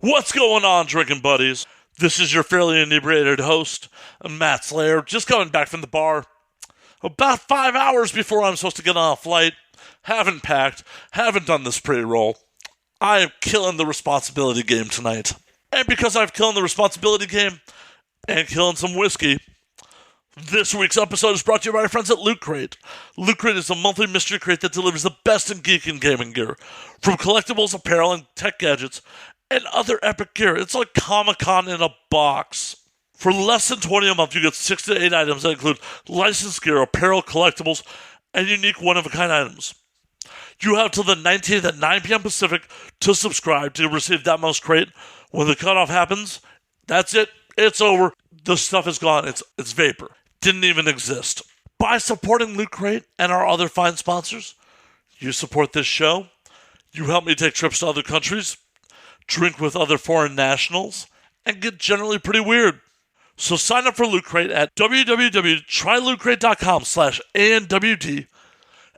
What's going on, drinking buddies? This is your fairly inebriated host, Matt Slayer, just coming back from the bar. About 5 hours before I'm supposed to get on a flight. Haven't packed, haven't done this pre-roll. I am killing the responsibility game tonight. And because I've killed the responsibility game and killing some whiskey, this week's episode is brought to you by our friends at Loot Crate. Loot Crate is a monthly mystery crate that delivers the best in geek and gaming gear. From collectibles, apparel, and tech gadgets, and other epic gear. It's like Comic-Con in a box. For less than $20 a month, you get 6 to 8 items that include licensed gear, apparel, collectibles, and unique one-of-a-kind items. You have till the 19th at 9 p.m. Pacific to subscribe to receive that most crate. When the cutoff happens, that's it. It's over. The stuff is gone. It's vapor. Didn't even exist. By supporting Loot Crate and our other fine sponsors, you support this show. You help me take trips to other countries, drink with other foreign nationals, and get generally pretty weird. So sign up for Loot Crate at www.trylootcrate.com/ANWD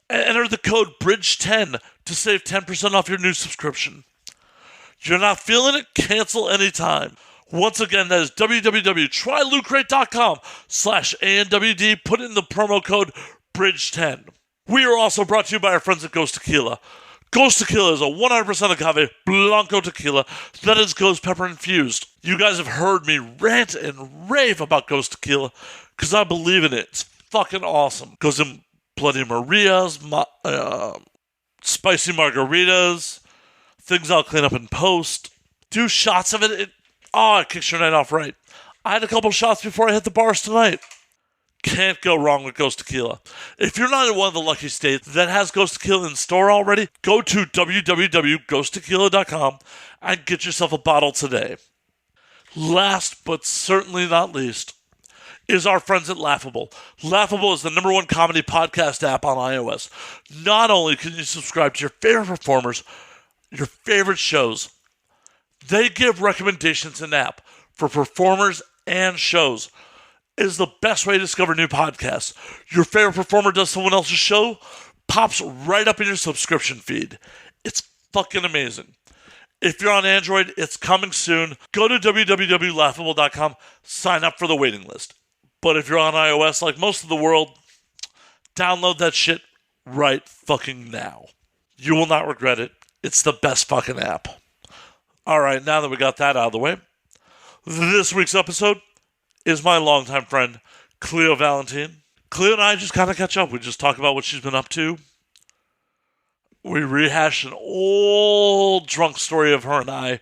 and enter the code BRIDGE10 to save 10% off your new subscription. You're not feeling it? Cancel anytime. Once again, that is www.trylootcrate.com/ANWD. Put in the promo code BRIDGE10. We are also brought to you by our friends at Ghost Tequila. Ghost Tequila is a 100% agave Blanco tequila that is ghost pepper infused. You guys have heard me rant and rave about Ghost Tequila because I believe in it. It's fucking awesome. Goes in Bloody Marias, spicy margaritas, things I'll clean up in post. Do shots of it. It kicks your night off right. I had a couple shots before I hit the bars tonight. Can't go wrong with Ghost Tequila. If you're not in one of the lucky states that has Ghost Tequila in store already, go to www.ghosttequila.com and get yourself a bottle today. Last but certainly not least is our friends at Laughable. Laughable is the #1 comedy podcast app on iOS. Not only can you subscribe to your favorite performers, your favorite shows, they give recommendations in app for performers and shows. It is the best way to discover new podcasts. Your favorite performer does someone else's show, pops right up in your subscription feed. It's fucking amazing. If you're on Android, it's coming soon. Go to www.laughable.com, sign up for the waiting list. But if you're on iOS, like most of the world, download that shit right fucking now. You will not regret it. It's the best fucking app. All right, now that we got that out of the way, this week's episode is my longtime friend, Kleio Valentien. Kleio and I just kind of catch up. We just talk about what she's been up to. We rehash an old drunk story of her and I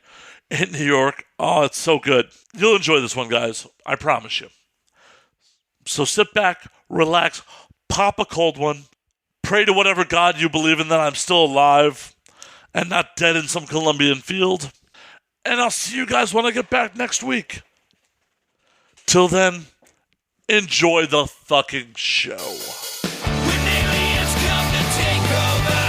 in New York. Oh, it's so good. You'll enjoy this one, guys. I promise you. So sit back, relax, pop a cold one, pray to whatever God you believe in that I'm still alive and not dead in some Colombian field. And I'll see you guys when I get back next week. Till then, enjoy the fucking show. When aliens come to take over,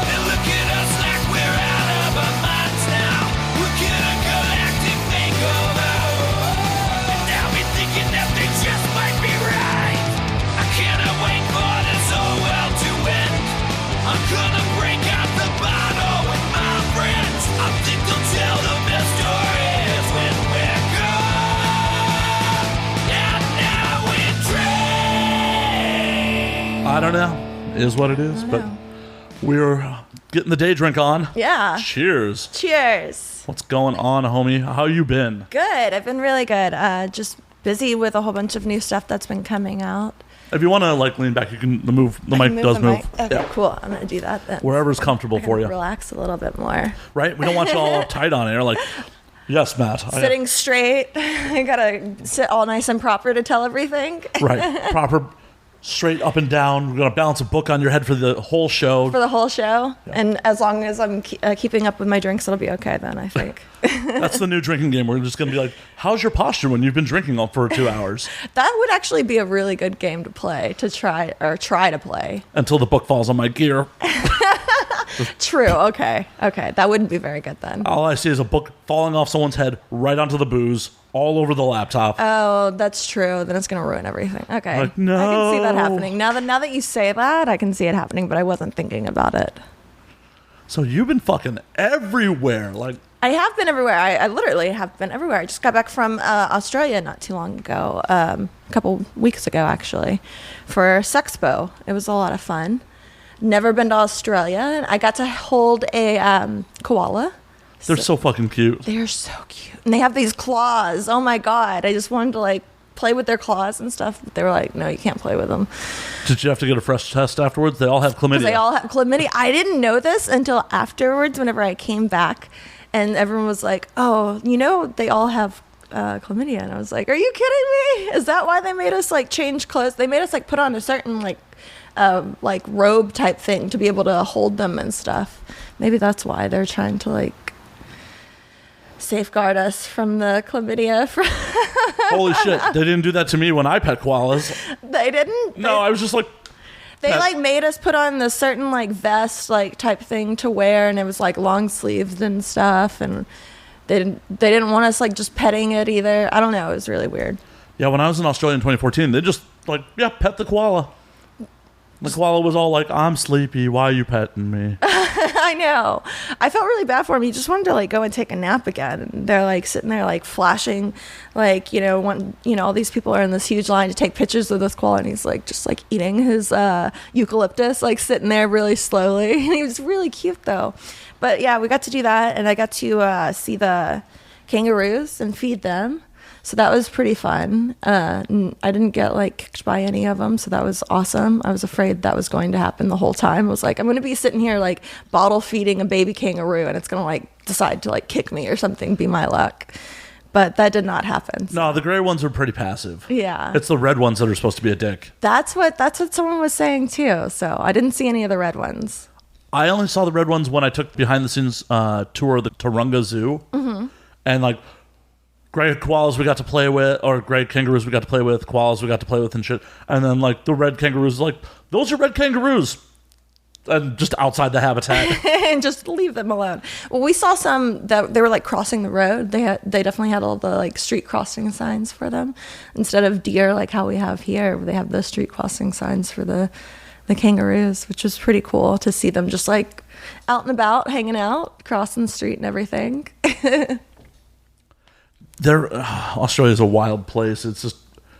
they look at us like we're out of our minds now. We're gonna galactic makeover, and now we're thinking that they just might be right. I cannot wait for this whole world to end. I'm gonna break out the bottle with my friends. I think they'll tell the best stories when we're gone. I don't know. It is what it is. But we're getting the day drink on. Yeah. Cheers. Cheers. What's going on, homie? How you been? Good. I've been really good. Just busy with a whole bunch of new stuff that's been coming out. If you want to lean back, you can move. The mic does move. Okay, yeah. Cool. I'm gonna do that then. Wherever's comfortable for you. Relax a little bit more. Right? We don't want you all uptight on air. Like, yes, Matt. Sitting straight. I gotta sit all nice and proper to tell everything. Right. Proper. Straight up and down. We're going to balance a book on your head for the whole show. For the whole show. Yeah. And as long as I'm keeping up with my drinks, it'll be okay then, I think. That's the new drinking game. We're just going to be like, how's your posture when you've been drinking for 2 hours? That would actually be a really good game to play, to try to play. Until the book falls on my gear. True. Okay. That wouldn't be very good then. All I see is a book falling off someone's head right onto the booze, all over the laptop. Oh, that's true. Then it's going to ruin everything. Okay. Like, no. I can see that happening. Now that you say that, I can see it happening, but I wasn't thinking about it. So you've been fucking everywhere. Like, I have been everywhere. I literally have been everywhere. I just got back from Australia not too long ago, a couple weeks ago, actually, for Sexpo. It was a lot of fun. Never been to Australia. I got to hold a koala. They're so fucking cute. They're so cute. And they have these claws. Oh, my God. I just wanted to, like, play with their claws and stuff. But they were like, no, you can't play with them. Did you have to get a fresh test afterwards? They all have chlamydia. They all have chlamydia. I didn't know this until afterwards whenever I came back. And everyone was like, oh, you know, they all have chlamydia. And I was like, are you kidding me? Is that why they made us, like, change clothes? They made us, like, put on a certain, like robe type thing to be able to hold them and stuff. Maybe that's why they're trying to, like, safeguard us from the chlamydia. Holy shit. They didn't do that to me when I pet koalas. They didn't? No, I was just like... They like made us put on this certain like vest like type thing to wear, and it was like long sleeved and stuff, and they didn't want us like just petting it either. I don't know, it was really weird. Yeah, when I was in Australia in 2014, they just like, yeah, pet the koala. The koala was all like, I'm sleepy, why are you petting me? I know. I felt really bad for him. He just wanted to like go and take a nap again. And they're like sitting there like flashing, like, all these people are in this huge line to take pictures of this koala, and he's like just like eating his eucalyptus, like sitting there really slowly. And he was really cute though. But yeah, we got to do that, and I got to see the kangaroos and feed them. So that was pretty fun. I didn't get like kicked by any of them, so that was awesome. I was afraid that was going to happen the whole time. I was like, I'm going to be sitting here like bottle feeding a baby kangaroo, and it's going to like decide to like kick me or something, be my luck. But that did not happen. So. No, the gray ones are pretty passive. Yeah. It's the red ones that are supposed to be a dick. That's what someone was saying too. So I didn't see any of the red ones. I only saw the red ones when I took behind the scenes tour of the Taronga Zoo. Mm-hmm. And like, gray koalas we got to play with, or gray kangaroos we got to play with, koalas we got to play with and shit. And then like the red kangaroos, like, those are red kangaroos. And just outside the habitat. And just leave them alone. Well, we saw some that they were like crossing the road. They definitely had all the like street crossing signs for them. Instead of deer like how we have here, they have the street crossing signs for the kangaroos, which was pretty cool to see them just like out and about, hanging out, crossing the street and everything. Australia's a wild place. It's just,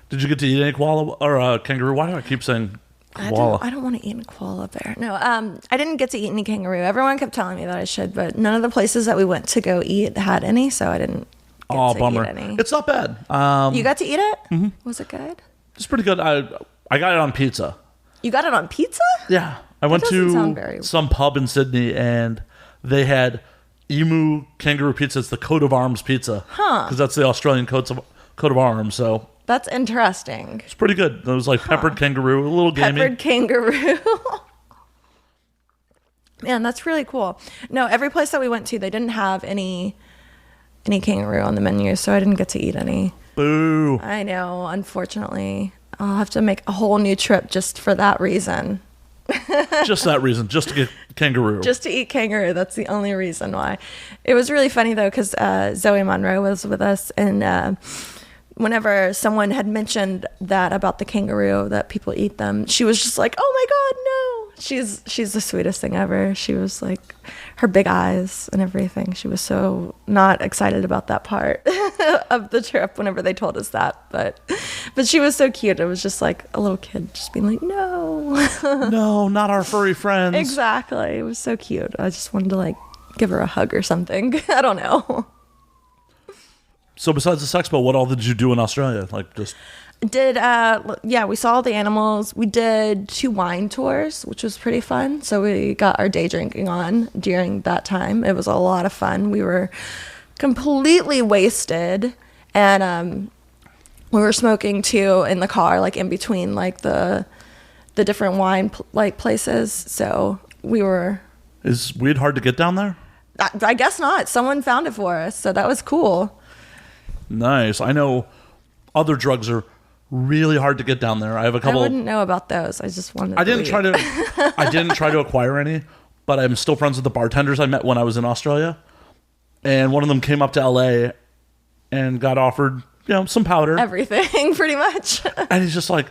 did you get to eat any koala or kangaroo? Why do I keep saying koala? I don't want to eat a koala bear. No, I didn't get to eat any kangaroo. Everyone kept telling me that I should, but none of the places that we went to go eat had any, so I didn't get to bummer. eat any. It's not bad. You got to eat it? Mm-hmm. Was it good? It's pretty good. I got it on pizza. You got it on pizza? Yeah. I went to some pub in Sydney, and they had emu kangaroo pizza. It's the coat of arms pizza. Huh. Because that's the Australian coat of arms, so... That's interesting. It's pretty good. It was like peppered kangaroo, a little gamey. Peppered kangaroo. Man, that's really cool. No, every place that we went to, they didn't have any kangaroo on the menu, so I didn't get to eat any. Boo. I know, unfortunately. I'll have to make a whole new trip just for that reason. Just that reason, just to get kangaroo. Just to eat kangaroo. That's the only reason why. It was really funny, though, because Zoe Monroe was with us, and... whenever someone had mentioned that about the kangaroo, that people eat them, she was just like, oh my God, no. She's the sweetest thing ever. She was like, her big eyes and everything. She was so not excited about that part of the trip whenever they told us that. But she was so cute. It was just like a little kid just being like, no. No, not our furry friends. Exactly. It was so cute. I just wanted to like give her a hug or something. I don't know. So besides the Sexpo, what all did you do in Australia? Like just... we saw all the animals. We did 2 wine tours, which was pretty fun. So we got our day drinking on during that time. It was a lot of fun. We were completely wasted. And we were smoking too in the car, like in between like the different wine places. So we were... Is weed hard to get down there? I guess not. Someone found it for us. So that was cool. Nice. I know other drugs are really hard to get down there. I have a couple. I wouldn't know about those. I just wanted. I didn't try to acquire any, but I'm still friends with the bartenders I met when I was in Australia, and one of them came up to LA and got offered, some powder, everything, pretty much. And he's just like,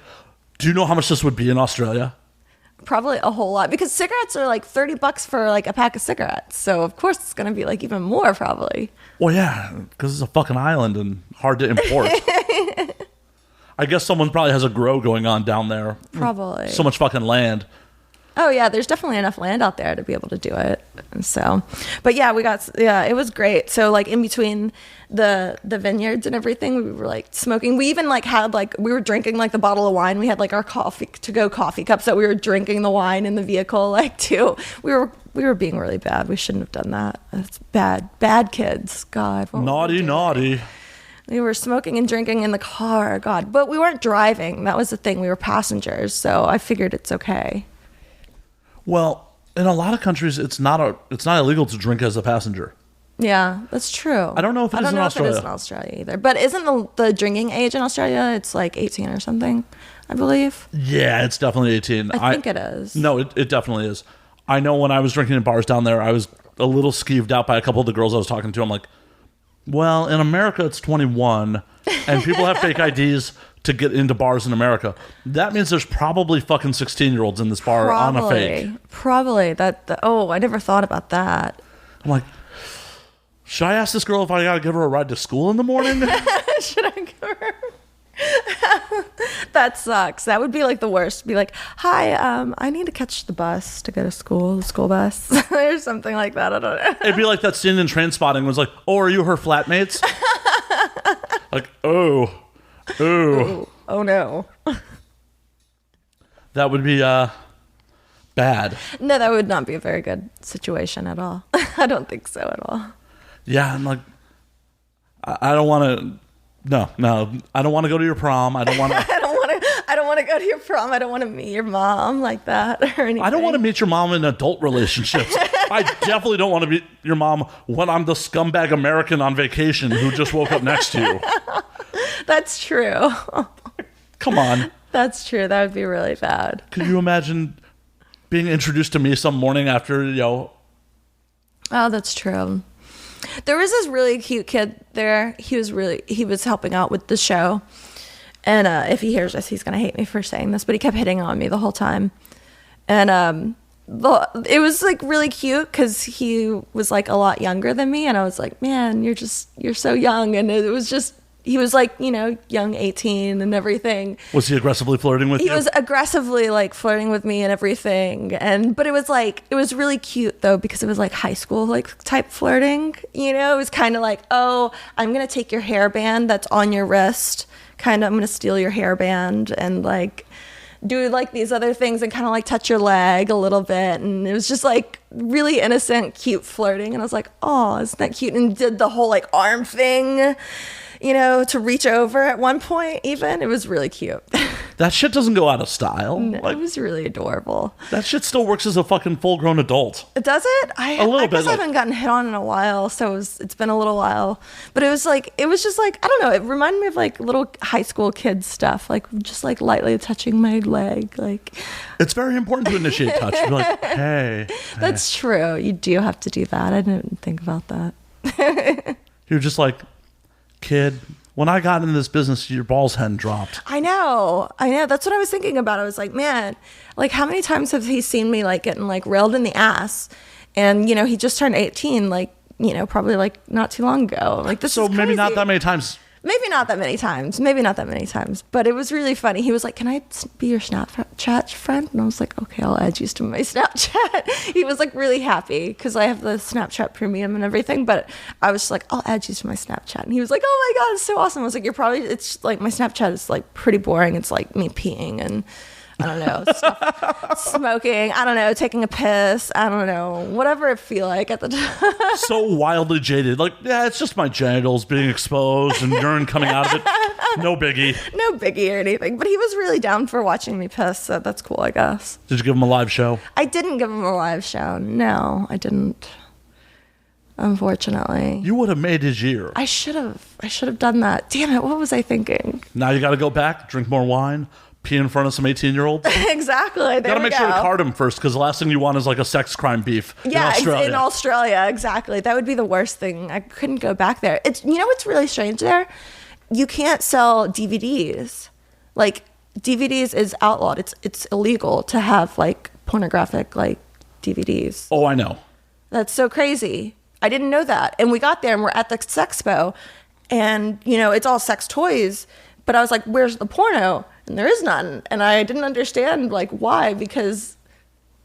"Do you know how much this would be in Australia?" Probably a whole lot, because cigarettes are like $30 for like a pack of cigarettes. So of course it's going to be like even more probably. Well, yeah, because it's a fucking island and hard to import. I guess someone probably has a grow going on down there. Probably. So much fucking land. Oh yeah, there's definitely enough land out there to be able to do it. So, but yeah, it was great. So like in between the vineyards and everything, we were like smoking. We even like had like, we were drinking like the bottle of wine. We had like our coffee cups that we were drinking the wine in the vehicle like too. We were being really bad. We shouldn't have done that. That's bad kids. God. Naughty. We were smoking and drinking in the car. God, but we weren't driving. That was the thing. We were passengers. So I figured it's okay. Well, in a lot of countries, it's not illegal to drink as a passenger. Yeah, that's true. I don't know if it is in Australia. I don't know if it is in Australia either. But isn't the drinking age in Australia, it's like 18 or something, I believe? Yeah, it's definitely 18. I think it is. No, it definitely is. I know when I was drinking in bars down there, I was a little skeeved out by a couple of the girls I was talking to. I'm like, well, in America, it's 21, and people have fake IDs to get into bars in America. That means there's probably fucking 16-year-olds in this bar on a fake. Probably. I never thought about that. I'm like, should I ask this girl if I gotta give her a ride to school in the morning? Should I give her? That sucks. That would be like the worst. Be like, hi, I need to catch the bus to go to school, the school bus, or something like that. I don't know. It'd be like that scene in Trainspotting was like, oh, are you her flatmates? Like, oh no. That would be bad. No, that would not be a very good situation at all. I don't think so at all. Yeah, I'm like, I don't want to. No, I don't want to go to your prom. I don't want to. I don't want to go to your prom. I don't want to meet your mom like that or anything. I don't want to meet your mom in adult relationships. I definitely don't want to meet your mom when I'm the scumbag American on vacation who just woke up next to you. That's true. Come on. That's true. That would be really bad. Could you imagine being introduced to me some morning after, Oh, that's true. There was this really cute kid there. He was helping out with the show. And if he hears this, he's going to hate me for saying this, but he kept hitting on me the whole time. And it was like really cute because he was like a lot younger than me. And I was like, man, you're so young. And it was just, he was like, young 18 and everything. Was he aggressively flirting with you? He was aggressively like flirting with me and everything. But it was really cute though, because it was like high school like type flirting. It was kind of like, oh, I'm going to take your hairband that's on your wrist. I'm going to steal your hairband and like do like these other things and kind of like touch your leg a little bit. And it was just like really innocent, cute flirting. And I was like, oh, isn't that cute? And did the whole like arm thing, to reach over at one point even. It was really cute. That shit doesn't go out of style. No, it was really adorable. That shit still works as a fucking full-grown adult. Does it? A little bit. I guess I haven't gotten hit on in a while, so it's been a little while. But it was just like, I don't know, it reminded me of like little high school kids stuff, like just like lightly touching my leg. Like, it's very important to initiate touch. Be like, hey. That's true. You do have to do that. I didn't think about that. You're just like, kid, when I got into this business, your balls hadn't dropped. I know. That's what I was thinking about. I was like, man, like how many times have he seen me like getting like railed in the ass? And, he just turned 18, like, probably like not too long ago. Like this is crazy. Maybe not that many times. Maybe not that many times. But it was really funny. He was like, can I be your Snapchat friend? And I was like, okay, I'll add you to my Snapchat. He was like really happy because I have the Snapchat premium and everything. But I was just like, I'll add you to my Snapchat. And he was like, oh my God, it's so awesome. I was like, it's like my Snapchat is like pretty boring. It's like me peeing and I don't know, smoking, I don't know, taking a piss, I don't know, whatever it feel like at the time. So wildly jaded. Like, yeah, it's just my genitals being exposed and urine coming out of it. No biggie. No biggie or anything. But he was really down for watching me piss, so that's cool, I guess. Did you give him a live show? I didn't give him a live show. No, I didn't. Unfortunately. You would have made his year. I should have done that. Damn it, what was I thinking? Now you got to go back, drink more wine, pee in front of some 18-year-olds. Exactly. There gotta make sure to card him first, because the last thing you want is like a sex crime beef. Yeah, in Australia, exactly. That would be the worst thing. I couldn't go back there. It's what's really strange there? You can't sell DVDs. Like DVDs is outlawed. It's illegal to have like pornographic like DVDs. Oh, I know. That's so crazy. I didn't know that. And we got there and we're at the Sexpo, and you know it's all sex toys. But I was like, "Where's the porno?" And there is none. And I didn't understand like why, because.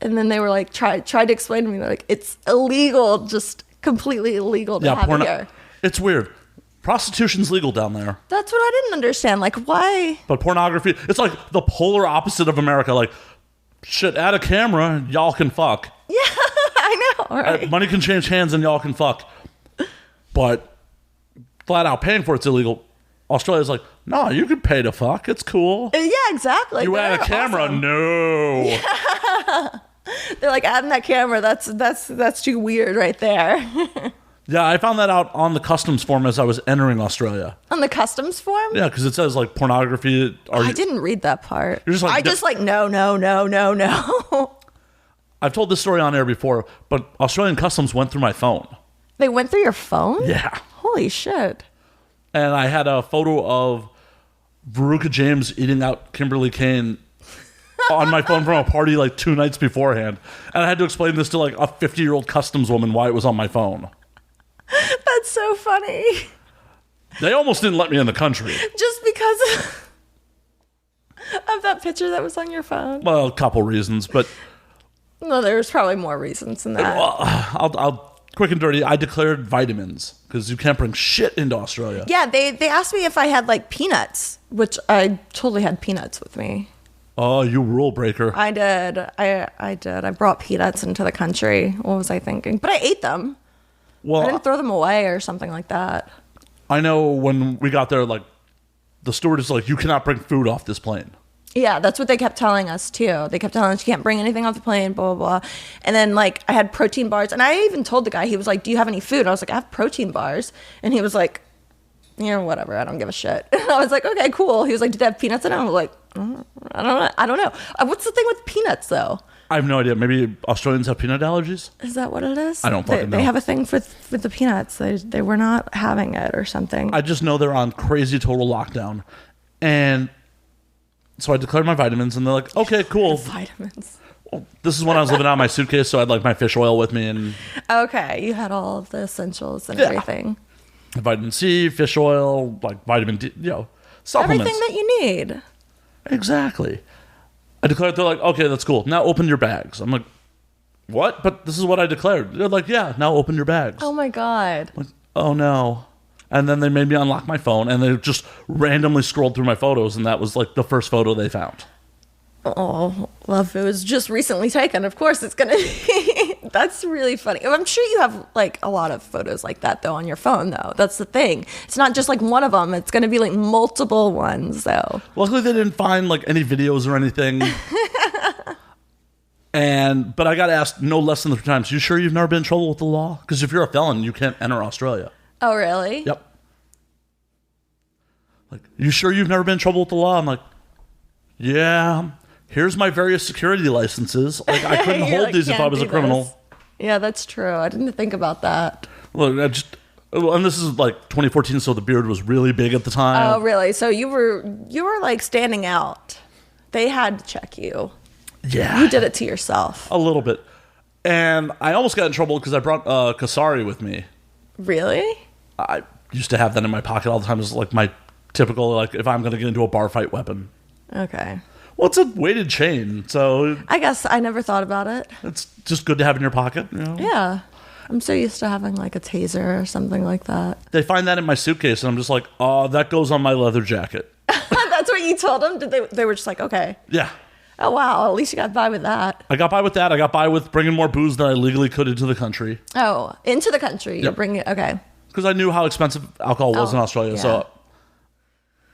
And then they were like tried to explain to me like it's illegal, just completely illegal to have it here. It's weird. Prostitution's legal down there. That's what I didn't understand. Like, why? But pornography, it's like the polar opposite of America. Like, shit, add a camera, y'all can fuck. Yeah, I know. Right? Money can change hands and y'all can fuck. But flat out paying for it's illegal. Australia's like, no, you can pay to fuck. It's cool. Yeah, exactly. You add a camera? Awesome. No. Yeah. They're like, adding that camera, that's too weird right there. Yeah, I found that out on the customs form as I was entering Australia. On the customs form? Yeah, because it says like pornography. I didn't read that part. You're just like, no. I've told this story on air before, but Australian customs went through my phone. They went through your phone? Yeah. Holy shit. And I had a photo of Veruca James eating out Kimberly Kane on my phone from a party like 2 nights beforehand. And I had to explain this to like a 50-year-old customs woman why it was on my phone. That's so funny. They almost didn't let me in the country. Just because of that picture that was on your phone? Well, a couple reasons, but... No, there's probably more reasons than that. Well, I'll quick and dirty, I declared vitamins because you can't bring shit into Australia. Yeah, they asked me if I had like peanuts, which I totally had peanuts with me. Oh, you rule breaker. I did. I did. I brought peanuts into the country. What was I thinking? But I ate them. Well, I didn't throw them away or something like that. I know when we got there, like, the steward is like, you cannot bring food off this plane. Yeah, that's what they kept telling us, too. They kept telling us, you can't bring anything off the plane, blah, blah, blah. And then, like, I had protein bars. And I even told the guy, he was like, do you have any food? I was like, I have protein bars. And he was like, you know, whatever. I don't give a shit. And I was like, okay, cool. He was like, do they have peanuts in it? I was like, I don't know. What's the thing with peanuts, though? I have no idea. Maybe Australians have peanut allergies? Is that what it is? I don't fucking know. They have a thing with the peanuts. They were not having it or something. I just know they're on crazy total lockdown. And so I declared my vitamins, and they're like, okay, cool. Vitamins. Well, this is when I was living out of my suitcase, so I had like my fish oil with me. And okay, you had all of the essentials and everything. Vitamin C, fish oil, like vitamin D, supplements. Everything that you need. Exactly. I declared, they're like, okay, that's cool. Now open your bags. I'm like, what? But this is what I declared. They're like, yeah, now open your bags. Oh my God. I'm like, oh no. And then they made me unlock my phone, and they just randomly scrolled through my photos, and that was like the first photo they found. Oh, well, if it was just recently taken, of course it's going to be. That's really funny. I'm sure you have like a lot of photos like that though on your phone though. That's the thing. It's not just like one of them. It's going to be like multiple ones though. Luckily they didn't find like any videos or anything. But I got asked no less than 3 times, you sure you've never been in trouble with the law? Because if you're a felon, you can't enter Australia. Oh, really? Yep. Like, you sure you've never been in trouble with the law? I'm like, yeah. Here's my various security licenses. Like, I couldn't hold like, these if I was a criminal. This. Yeah, that's true. I didn't think about that. Look, and this is like 2014, so the beard was really big at the time. Oh, really? So you were like standing out. They had to check you. Yeah. You did it to yourself. A little bit. And I almost got in trouble because I brought Kasari with me. Really? I used to have that in my pocket all the time. It's like my typical, like, if I'm going to get into a bar fight weapon. Okay. Well, it's a weighted chain, so... I guess I never thought about it. It's just good to have in your pocket, you know? Yeah. I'm so used to having, like, a taser or something like that. They find that in my suitcase, and I'm just like, oh, that goes on my leather jacket. That's what you told them? Did they were just like, okay. Yeah. Oh, wow. At least you got by with that. I got by with that. I got by with bringing more booze than I legally could into the country. Oh, into the country. Yep. You're bringing it. Okay. Because I knew how expensive alcohol was in Australia, yeah. so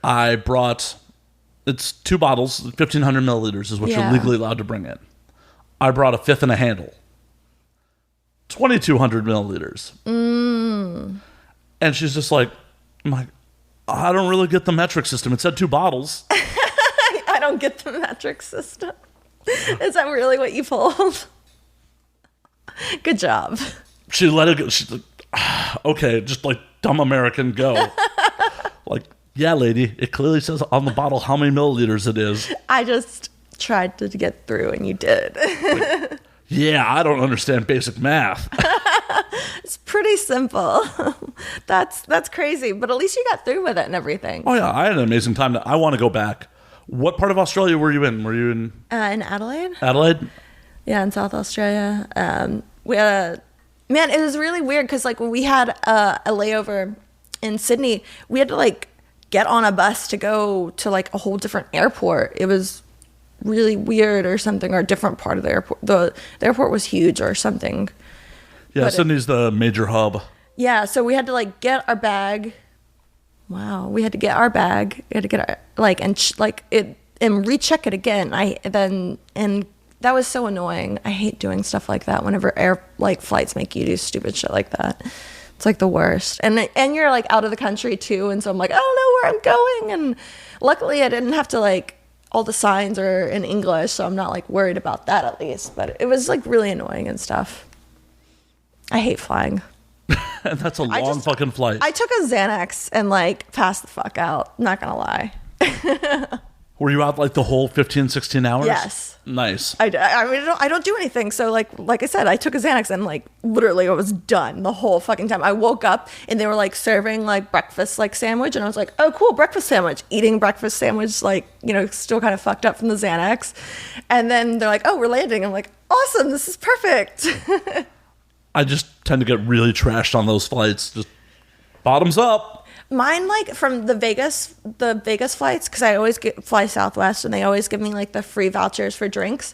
I brought... It's 2 bottles, 1,500 milliliters is what you're legally allowed to bring in. I brought a fifth and a handle. 2,200 milliliters. And she's just like, I'm like, I don't really get the metric system. It said 2 bottles. I don't get the metric system. Is that really what you pulled? Good job. She let it go. She's like, okay, just like dumb American go. Like, Yeah, lady. It clearly says on the bottle how many milliliters it is. I just tried to get through, and you did. Yeah, I don't understand basic math. It's pretty simple. That's crazy, but at least you got through with it and everything. Oh, yeah. I had an amazing time. I want to go back. What part of Australia were you in? Were you in In Adelaide? Adelaide? Yeah, in South Australia. We had man, it was really weird because like when we had a layover in Sydney, we had to like get on a bus to go to like a whole different airport. It was really weird or something, or a different part of the airport. The airport was huge or something. Yeah, But Sydney's the major hub. Yeah, so we had to like get our bag. Wow, we had to get our bag. We had to get our and recheck it again. And that was so annoying. I hate doing stuff like that. Whenever flights make you do stupid shit like that, it's like the worst. And you're like out of the country too, and so I'm like, I don't know where I'm going. And luckily, I didn't have to like all the signs are in English, so I'm not like worried about that at least. But it was like really annoying and stuff. I hate flying. And that's a long fucking flight. I took a Xanax and like passed the fuck out. Not gonna lie. Were you out like the whole 15, 16 hours? Yes. Nice. I mean, I don't do anything. So like I said, I took a Xanax and like literally I was done the whole fucking time. I woke up and they were like serving like breakfast like sandwich, and I was like, oh cool, breakfast sandwich. Eating breakfast sandwich, like, you know, still kind of fucked up from the Xanax. And then they're like, oh, we're landing. I'm like, awesome, this is perfect. I just tend to get really trashed on those flights. Just bottoms up. Mine, like from the Vegas flights, because I always fly Southwest, and they always give me like the free vouchers for drinks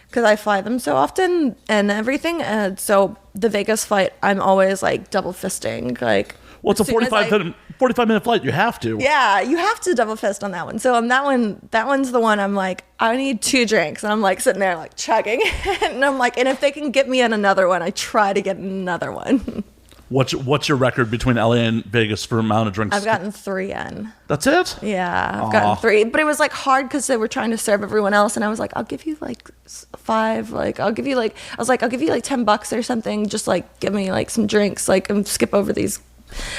because I fly them so often and everything. And so the Vegas flight, I'm always like double fisting. Like, well, it's a 45-minute flight. You have to. Yeah, you have to double fist on that one. So on that one's the one I'm like, I need 2 drinks, and I'm like sitting there like chugging, and I'm like, and if they can get me in another one, I try to get in another one. What's your record between LA and Vegas for amount of drinks? I've gotten 3 in. That's it? Yeah, I've gotten 3, but it was like hard because they were trying to serve everyone else, and I was like, I'll give you like 5, like I'll give you like $10 or something, just like give me like some drinks, like, and skip over these.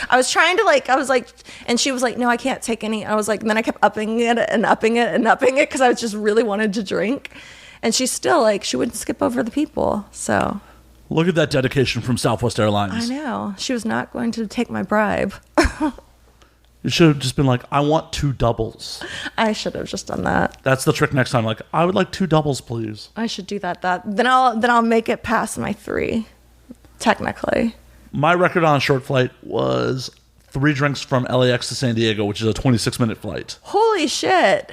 I was trying to like, I was like, and she was like, no, I can't take any. I was like, and then I kept upping it because I was just really wanted to drink, and she's still like, she wouldn't skip over the people. So look at that dedication from Southwest Airlines. I know. She was not going to take my bribe. You should have just been like, I want 2 doubles. I should have just done that. That's the trick next time. Like, I would like 2 doubles, please. I should do that. Then I'll make it past my 3, technically. My record on a short flight was 3 drinks from LAX to San Diego, which is a 26-minute flight. Holy shit.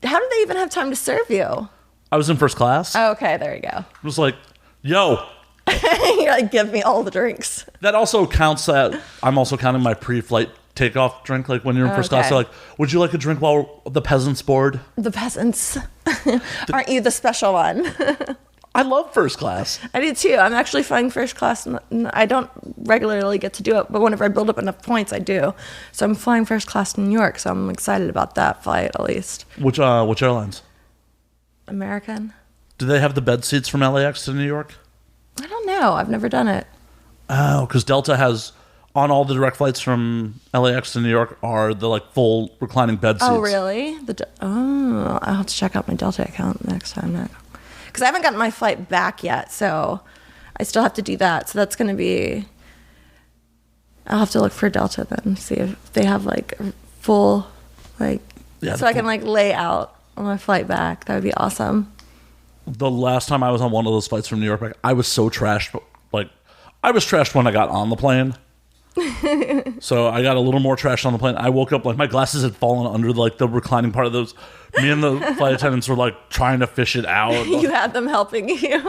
How did they even have time to serve you? I was in first class. Oh, okay, there you go. It was like, yo. You're like, give me all the drinks. That also counts that I'm also counting my pre-flight takeoff drink. Like when you're in first class, they're like, would you like a drink while the peasants board? The peasants. Aren't you the special one? I love first class. I do too. I'm actually flying first class. And I don't regularly get to do it, but whenever I build up enough points, I do. So I'm flying first class to New York, so I'm excited about that flight at least. Which airlines? American. Do they have the bed seats from LAX to New York? I don't know. I've never done it. Oh, because Delta has, on all the direct flights from LAX to New York, are the like full reclining bed seats. Oh, really? I'll have to check out my Delta account next time. Because I haven't gotten my flight back yet, so I still have to do that. So that's going to be... I'll have to look for Delta then, see if they have like a full, like... Yeah, so I can like lay out on my flight back. That would be awesome. The last time I was on one of those flights from New York, I was so trashed. Like, I was trashed when I got on the plane. So I got a little more trashed on the plane. I woke up, like, my glasses had fallen under, like, the reclining part of those. Me and the flight attendants were, like, trying to fish it out. You had them helping you?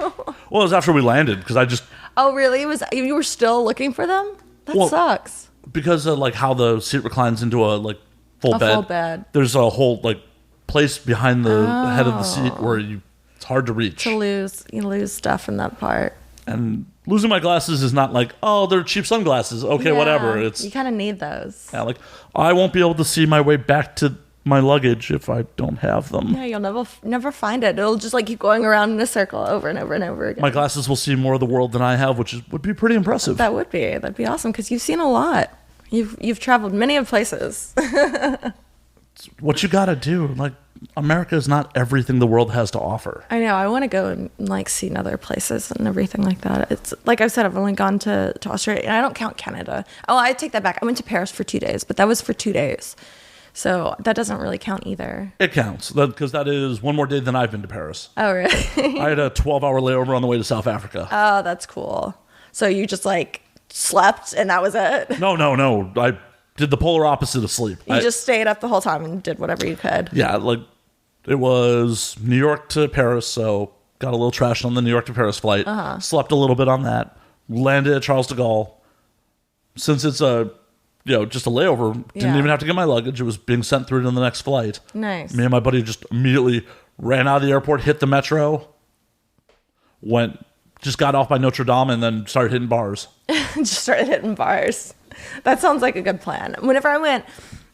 Well, it was after we landed, because I just... Oh, really? You were still looking for them? That sucks. Because of, like, how the seat reclines into a, like, full bed. There's a whole, like, place behind the head of the seat where it's hard to reach. You lose stuff in that part. And losing my glasses is not like, oh, they're cheap sunglasses. Okay, whatever. You kind of need those. Yeah, like, I won't be able to see my way back to my luggage if I don't have them. Yeah, you'll never find it. It'll just like keep going around in a circle over and over and over again. My glasses will see more of the world than I have, which would be pretty impressive. That'd be awesome because you've seen a lot. You've traveled many places. What you gotta do, like, America is not everything the world has to offer. I know. I want to go and like see other places and everything like that. It's like I said, I've only gone to Australia, and I don't count Canada. Oh, I take that back. I went to Paris for 2 days, but that was for 2 days, so that doesn't really count either. It counts because that is one more day than I've been to Paris. Oh, really? I had a 12-hour layover on the way to South Africa. Oh, that's cool. So you just like slept and that was it? No. I did the polar opposite of sleep. You just stayed up the whole time and did whatever you could. Yeah, like it was New York to Paris, so got a little trashed on the New York to Paris flight. Slept a little bit on that. Landed at Charles de Gaulle. Since it's just a layover, didn't even have to get my luggage. It was being sent through to the next flight. Nice. Me and my buddy just immediately ran out of the airport, hit the metro, just got off by Notre Dame, and then started hitting bars. Just started hitting bars. That sounds like a good plan. Whenever I went,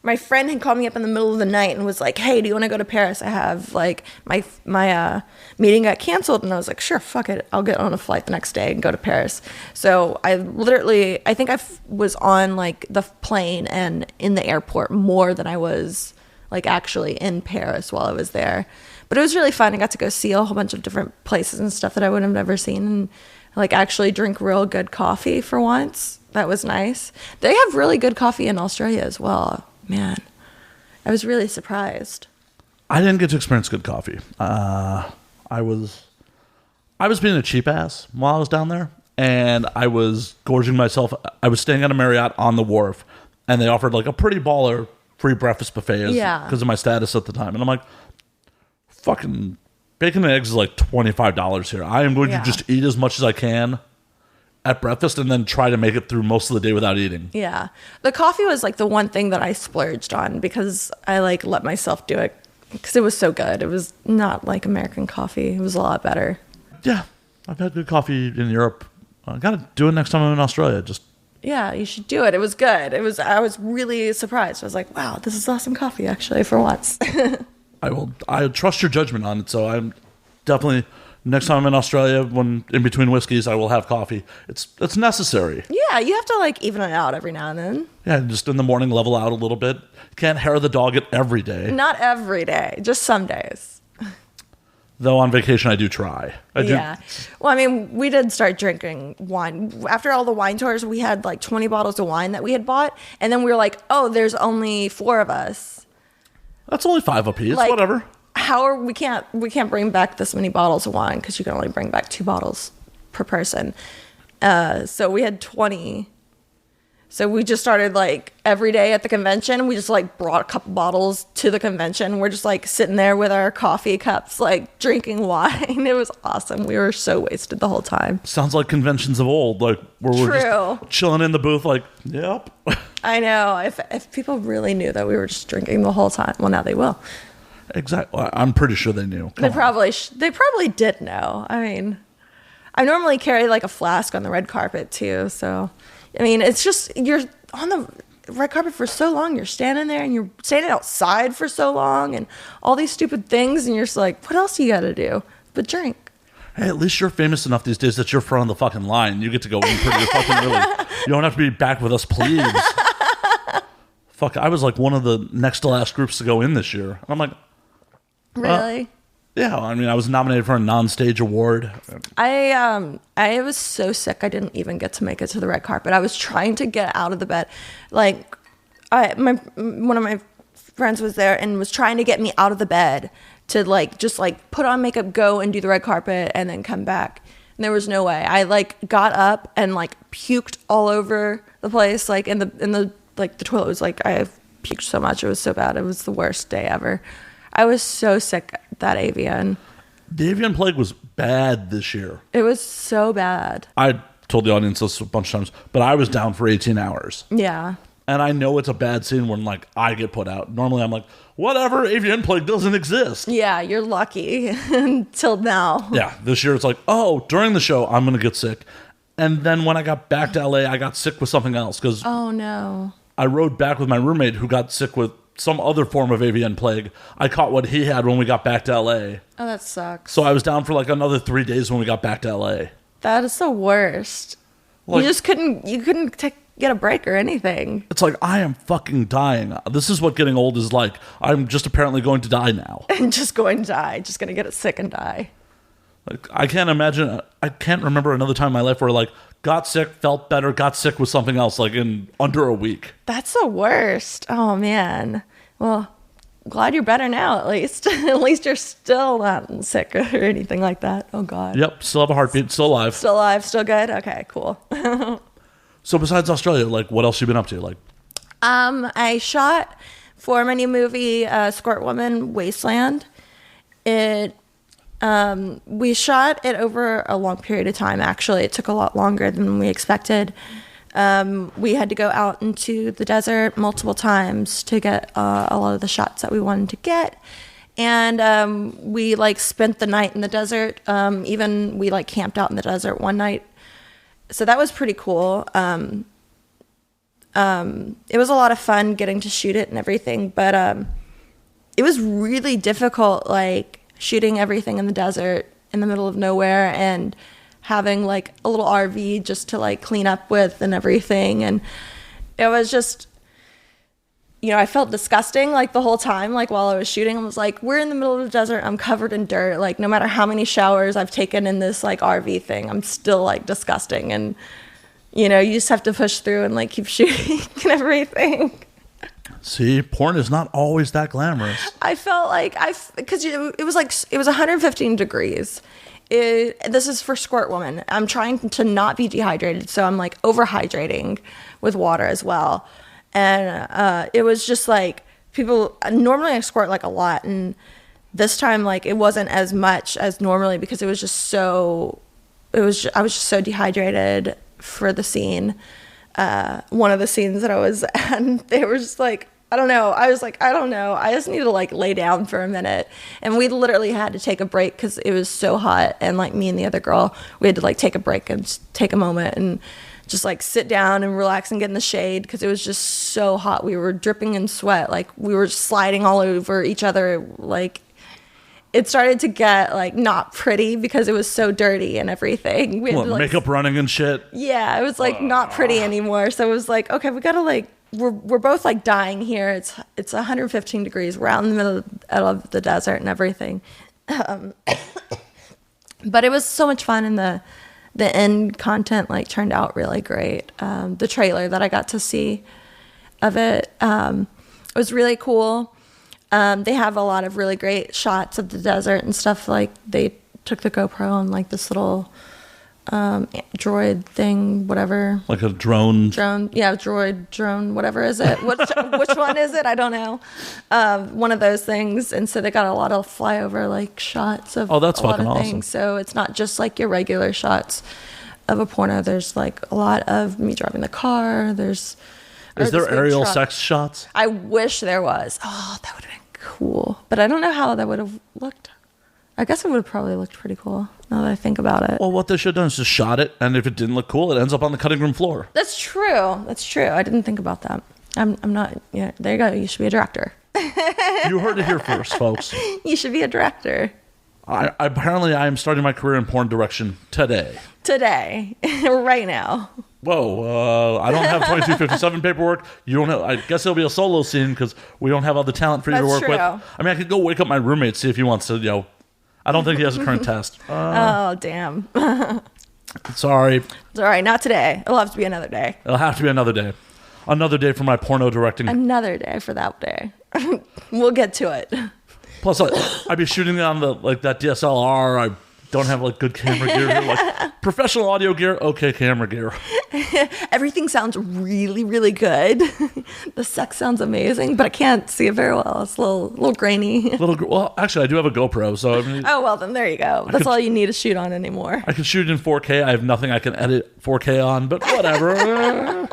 my friend had called me up in the middle of the night and was like, "Hey, do you want to go to Paris? I have like my meeting got canceled." And I was like, "Sure, fuck it. I'll get on a flight the next day and go to Paris." So I think I was on like the plane and in the airport more than I was like actually in Paris while I was there. But it was really fun. I got to go see a whole bunch of different places and stuff that I would have never seen, and like actually drink real good coffee for once. That was nice. They have really good coffee in Australia as well. Man, I was really surprised. I didn't get to experience good coffee. I was being a cheap ass while I was down there, and I was gorging myself. I was staying at a Marriott on the wharf, and they offered like a pretty baller free breakfast buffet because of my status at the time. And I'm like, fucking bacon and eggs is like $25 here. I am going to just eat as much as I can at breakfast and then try to make it through most of the day without eating. Yeah. The coffee was like the one thing that I splurged on because I like let myself do it because it was so good. It was not like American coffee. It was a lot better. Yeah. I've had good coffee in Europe. I got to do it next time I'm in Australia. Yeah, you should do it. It was good. I was really surprised. I was like, wow, this is awesome coffee actually for once. I trust your judgment on it, so I'm definitely next time I'm in Australia, when in between whiskeys, I will have coffee. It's necessary. Yeah, you have to like even it out every now and then. Yeah, just in the morning, level out a little bit. Can't hair the dog it every day. Not every day, just some days. Though on vacation, I do try. Yeah. Well, I mean, we did start drinking wine. After all the wine tours, we had like 20 bottles of wine that we had bought. And then we were like, oh, there's only 4 of us. That's only 5 apiece, like, whatever. We can't bring back this many bottles of wine because you can only bring back 2 bottles per person. So we had 20. So we just started like every day at the convention. We just like brought a couple bottles to the convention. We're just like sitting there with our coffee cups, like drinking wine. It was awesome. We were so wasted the whole time. Sounds like conventions of old, like where we're just chilling in the booth, like, yep. I know. If people really knew that we were just drinking the whole time, well, now they will. Exactly. I'm pretty sure they knew. They probably did know. I mean, I normally carry like a flask on the red carpet too, so. I mean, it's just, you're on the red carpet for so long. You're standing there and you're standing outside for so long and all these stupid things. And you're just like, what else you got to do but drink? Hey, at least you're famous enough these days that you're front of the fucking line. You get to go in pretty fucking early. You don't have to be back with us, please. Fuck, I was like one of the next to last groups to go in this year. And I'm like, really? Yeah, I mean, I was nominated for a non-stage award. I was so sick I didn't even get to make it to the red carpet. I was trying to get out of the bed. Like, one of my friends was there and was trying to get me out of the bed to like just like put on makeup, go and do the red carpet, and then come back. And there was no way. I like got up and like puked all over the place. Like in the like the toilet was like I puked so much. It was so bad. It was the worst day ever. I was so sick that avian. The avian plague was bad this year. It was so bad. I told the audience this a bunch of times, but I was down for 18 hours. Yeah. And I know it's a bad scene when like I get put out. Normally I'm like, whatever, avian plague doesn't exist. Yeah, you're lucky until now. Yeah, this year it's like, oh, during the show I'm going to get sick. And then when I got back to LA, I got sick with something else. Oh, no. I rode back with my roommate who got sick with some other form of avian plague. I caught what he had when we got back to LA. Oh, that sucks. So I was down for like another 3 days when we got back to LA. That is the worst. Like, you couldn't get a break or anything. It's like, I am fucking dying. This is what getting old is like. I'm just apparently going to die now. And just going to die. Just going to get sick and die. Like, I can't remember another time in my life where, like, got sick, felt better, got sick with something else, like, in under a week. That's the worst. Oh, man. Well, glad you're better now, at least. At least you're still not sick or anything like that. Oh, God. Yep, still have a heartbeat, still alive. Still alive, still good? Okay, cool. So besides Australia, like, what else you been up to? Like, I shot for my new movie, Squirt Woman Wasteland. We shot it over a long period of time, actually. It took a lot longer than we expected. We had to go out into the desert multiple times to get a lot of the shots that we wanted to get. And we, like, spent the night in the desert. Even we, like, camped out in the desert one night. So that was pretty cool. It was a lot of fun getting to shoot it and everything. But it was really difficult, like, shooting everything in the desert in the middle of nowhere and having like a little RV just to like clean up with and everything. And it was just, you know, I felt disgusting like the whole time, like while I was shooting. I was like, we're in the middle of the desert. I'm covered in dirt. Like no matter how many showers I've taken in this like RV thing, I'm still like disgusting. And, you know, you just have to push through and like keep shooting and everything. see, porn is not always that glamorous. I felt like because it was 115 degrees. This is for Squirt Woman. I'm trying to not be dehydrated, so I'm like overhydrating with water as well. And it was just like people normally I squirt like a lot, and this time like it wasn't as much as normally because I was just so dehydrated for the scene. One of the scenes that I was at, they were just like, I don't know. I was like, I don't know. I just need to like lay down for a minute. And we literally had to take a break because it was so hot. And like me and the other girl, we had to like take a break and just take a moment and just like sit down and relax and get in the shade because it was just so hot. We were dripping in sweat. Like we were sliding all over each other. Like it started to get like not pretty because it was so dirty and everything. We had to, like, makeup running and shit. Yeah, it was like not pretty anymore. So it was like, okay, we gotta like we're both like dying here. It's 115 degrees. We're out in the middle of the desert and everything. But it was so much fun, and the end content like turned out really great. The trailer that I got to see of it was really cool. They have a lot of really great shots of the desert and stuff. Like they took the GoPro on like this little droid thing, whatever. Like a drone. Yeah, drone, whatever is it? Which one is it? I don't know. One of those things. And so they got a lot of flyover like shots of that's a lot fucking of awesome. things. So it's not just like your regular shots of a porno. There's like a lot of me driving the car. Is there aerial sex shots? I wish there was. Oh, that would have been cool. But I don't know how that would have looked. I guess it would have probably looked pretty cool now that I think about it. Well, what they should have done is just shot it, and if it didn't look cool, it ends up on the cutting room floor. That's true. I didn't think about that. I'm not. Yeah, there you go. You should be a director. You heard it here first, folks. You should be a director. Apparently, I am starting my career in porn direction today. Right now. Whoa, I don't have 2257 paperwork. You don't have. I guess it'll be a solo scene because we don't have all the talent for you to work with. I mean, I could go wake up my roommate, see if he wants to. I don't think he has a current test. Oh, damn. Sorry. It's all right. Not today. It'll have to be another day. It'll have to be another day. Another day for my porno directing. Another day for that day. We'll get to it. Plus, I'd be shooting on that DSLR. I don't have like good camera gear here. Like professional audio gear, okay, camera gear. Everything sounds really, really good. The sex sounds amazing, but I can't see it very well. It's a little grainy. Well, actually, I do have a GoPro, so I mean, oh well, then there you go. That's all you need to shoot on anymore. I can shoot in 4K. I have nothing I can edit 4K on, but whatever.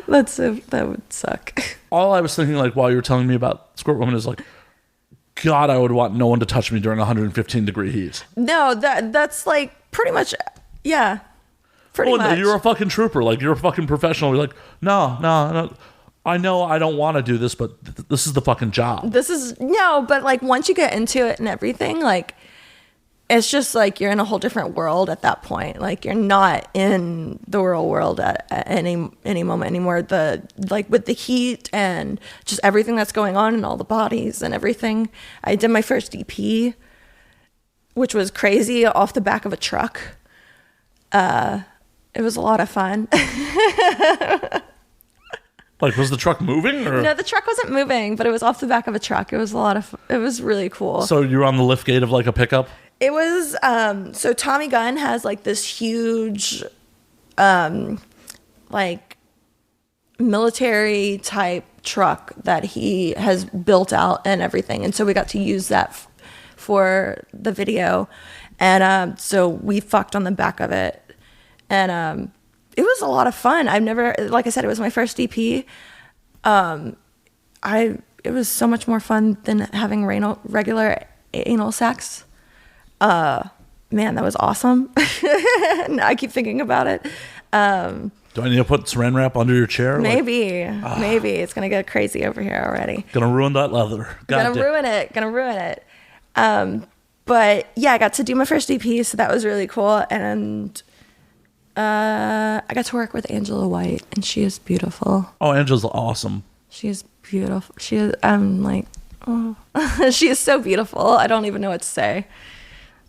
That would suck. All I was thinking, like while you were telling me about Squirt Woman, is like, God, I would want no one to touch me during 115 degree heat. No, that's like pretty much, yeah. Pretty much. No, you're a fucking trooper. Like, you're a fucking professional. You're like, no. I know I don't want to do this, but this is the fucking job. But like once you get into it and everything, like it's just like you're in a whole different world at that point. Like you're not in the real world at any moment anymore. With the heat and just everything that's going on in all the bodies and everything. I did my first EP, which was crazy, off the back of a truck. It was a lot of fun. Like, was the truck moving? Or? No, the truck wasn't moving, but it was off the back of a truck. It was it was really cool. So you were on the lift gate of like a pickup? It was, so Tommy Gunn has like this huge, like military type truck that he has built out and everything. And so we got to use that for the video. And, so we fucked on the back of it. And, it was a lot of fun. I've never, like I said, it was my first EP. It was so much more fun than having regular anal sex. Man, that was awesome. Now I keep thinking about it. Do I need to put saran wrap under your chair? Maybe it's gonna get crazy over here already. Gonna ruin that leather. Gonna ruin it. But yeah, I got to do my first EP, so that was really cool. And I got to work with Angela White, and she is beautiful. Oh, Angela's awesome. She is beautiful. I'm like, oh, she is so beautiful. I don't even know what to say.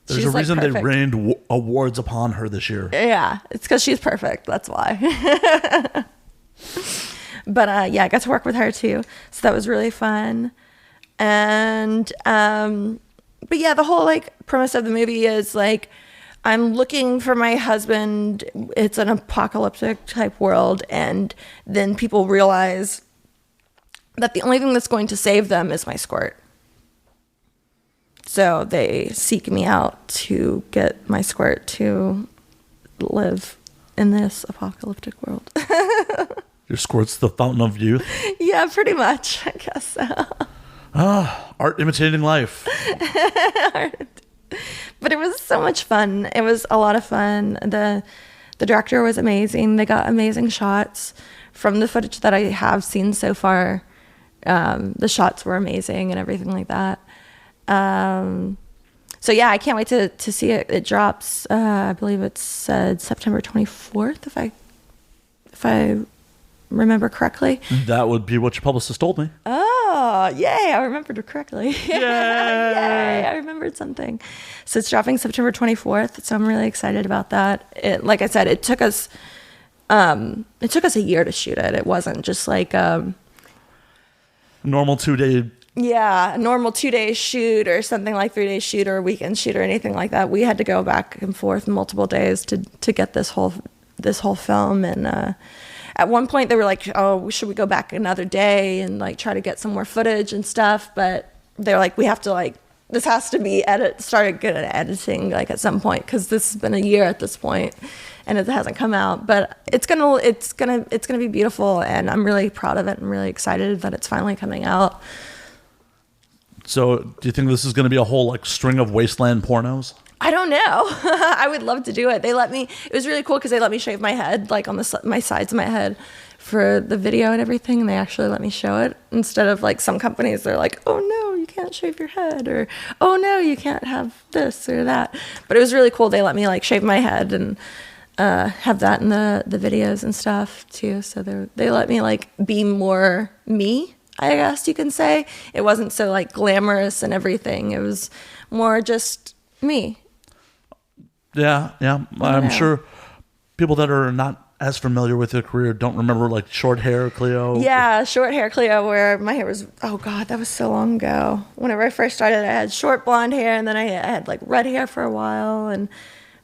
There's She's a reason like they rained awards upon her this year. Yeah, it's because she's perfect. That's why. But yeah, I got to work with her too, so that was really fun. And but yeah, the whole like premise of the movie is like, I'm looking for my husband. It's an apocalyptic type world, and then people realize that the only thing that's going to save them is my squirt. So they seek me out to get my squirt to live in this apocalyptic world. Your squirt's the fountain of youth? Yeah, pretty much. I guess so. Art imitating life. But it was so much fun. It was a lot of fun. The director was amazing. They got amazing shots from the footage that I have seen so far. The shots were amazing and everything like that. So yeah, I can't wait to see it. It drops, I believe it said September 24th, if I remember correctly. That would be what your publicist told me. Oh, yay, I remembered correctly. Yay! Yay, I remembered something. So it's dropping September 24th, so I'm really excited about that. Like I said, it took us a year to shoot it. It wasn't just like normal 2-day. Yeah, a normal 2-day shoot or something like 3-day shoot or a weekend shoot or anything like that. We had to go back and forth multiple days to get this whole film. And at one point they were like, "Oh, should we go back another day and like try to get some more footage and stuff?" But they're like, "We have to this has to be started good at editing like at some point, because this has been a year at this point and it hasn't come out. But it's gonna be beautiful, and I'm really proud of it. I'm really excited that it's finally coming out." So do you think this is going to be a whole like string of wasteland pornos? I don't know. I would love to do it. It was really cool because they let me shave my head, like on my sides of my head for the video and everything. And they actually let me show it instead of like some companies. They're like, "Oh no, you can't shave your head," or "Oh no, you can't have this or that." But it was really cool. They let me like shave my head and have that in the videos and stuff too. So they let me like be more me, I guess you can say. It wasn't so like glamorous and everything. It was more just me. Yeah. I'm sure people that are not as familiar with your career don't remember like short hair Kleio. Yeah, short hair Kleio, where my hair was, oh God, that was so long ago. Whenever I first started, I had short blonde hair, and then I had like red hair for a while.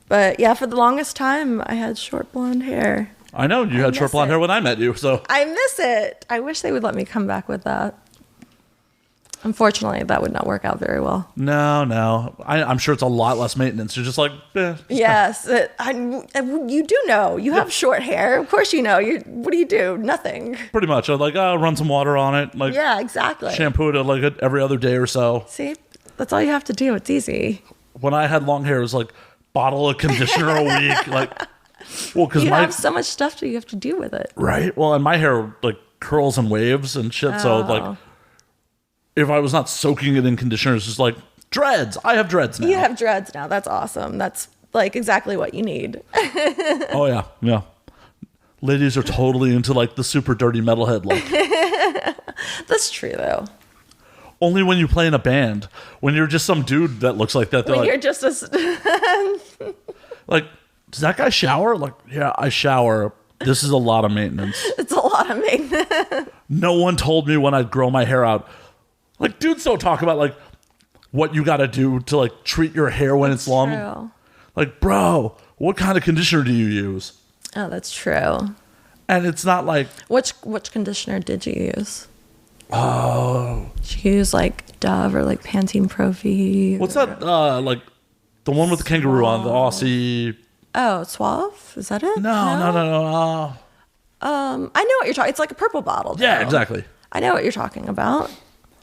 But yeah, for the longest time, I had short blonde hair. I know you had short blonde hair when I met you, so I miss it. I wish they would let me come back with that. Unfortunately, that would not work out very well. No. I'm sure it's a lot less maintenance. You're just like, yes. You do know. You have short hair. Of course you know. What do you do? Nothing. Pretty much. I'd like, run some water on it. Like, yeah, exactly. Shampoo it like every other day or so. See? That's all you have to do. It's easy. When I had long hair, it was like, bottle of conditioner a week. Like, well, because you have so much stuff that you have to do with it. Right. Well, and my hair like curls and waves and shit. So like, if I was not soaking it in conditioner, it's just like Dreads. I have dreads now. You have dreads now. That's awesome. That's like exactly what you need. Oh yeah, yeah. Ladies are totally into like the super dirty metalhead look. That's true though. Only when you play in a band. When you're just some dude that looks like that, they're When like, you're just a like, does that guy shower? Like, yeah, I shower. This is a lot of maintenance. it's a lot of maintenance. No one told me when I'd grow my hair out. Like, dudes don't talk about like what you got to do to like treat your hair when it's long. True. Like, bro, what kind of conditioner do you use? Oh, that's true. And it's not like, Which conditioner did you use? oh, Did you use like Dove or like Pantene Pro V? what's that? Like the one with the kangaroo on the Aussie. Oh, Suave? Is that it? No. I know what you're talking. It's like a purple bottle. Yeah, though. exactly. I know what you're talking about.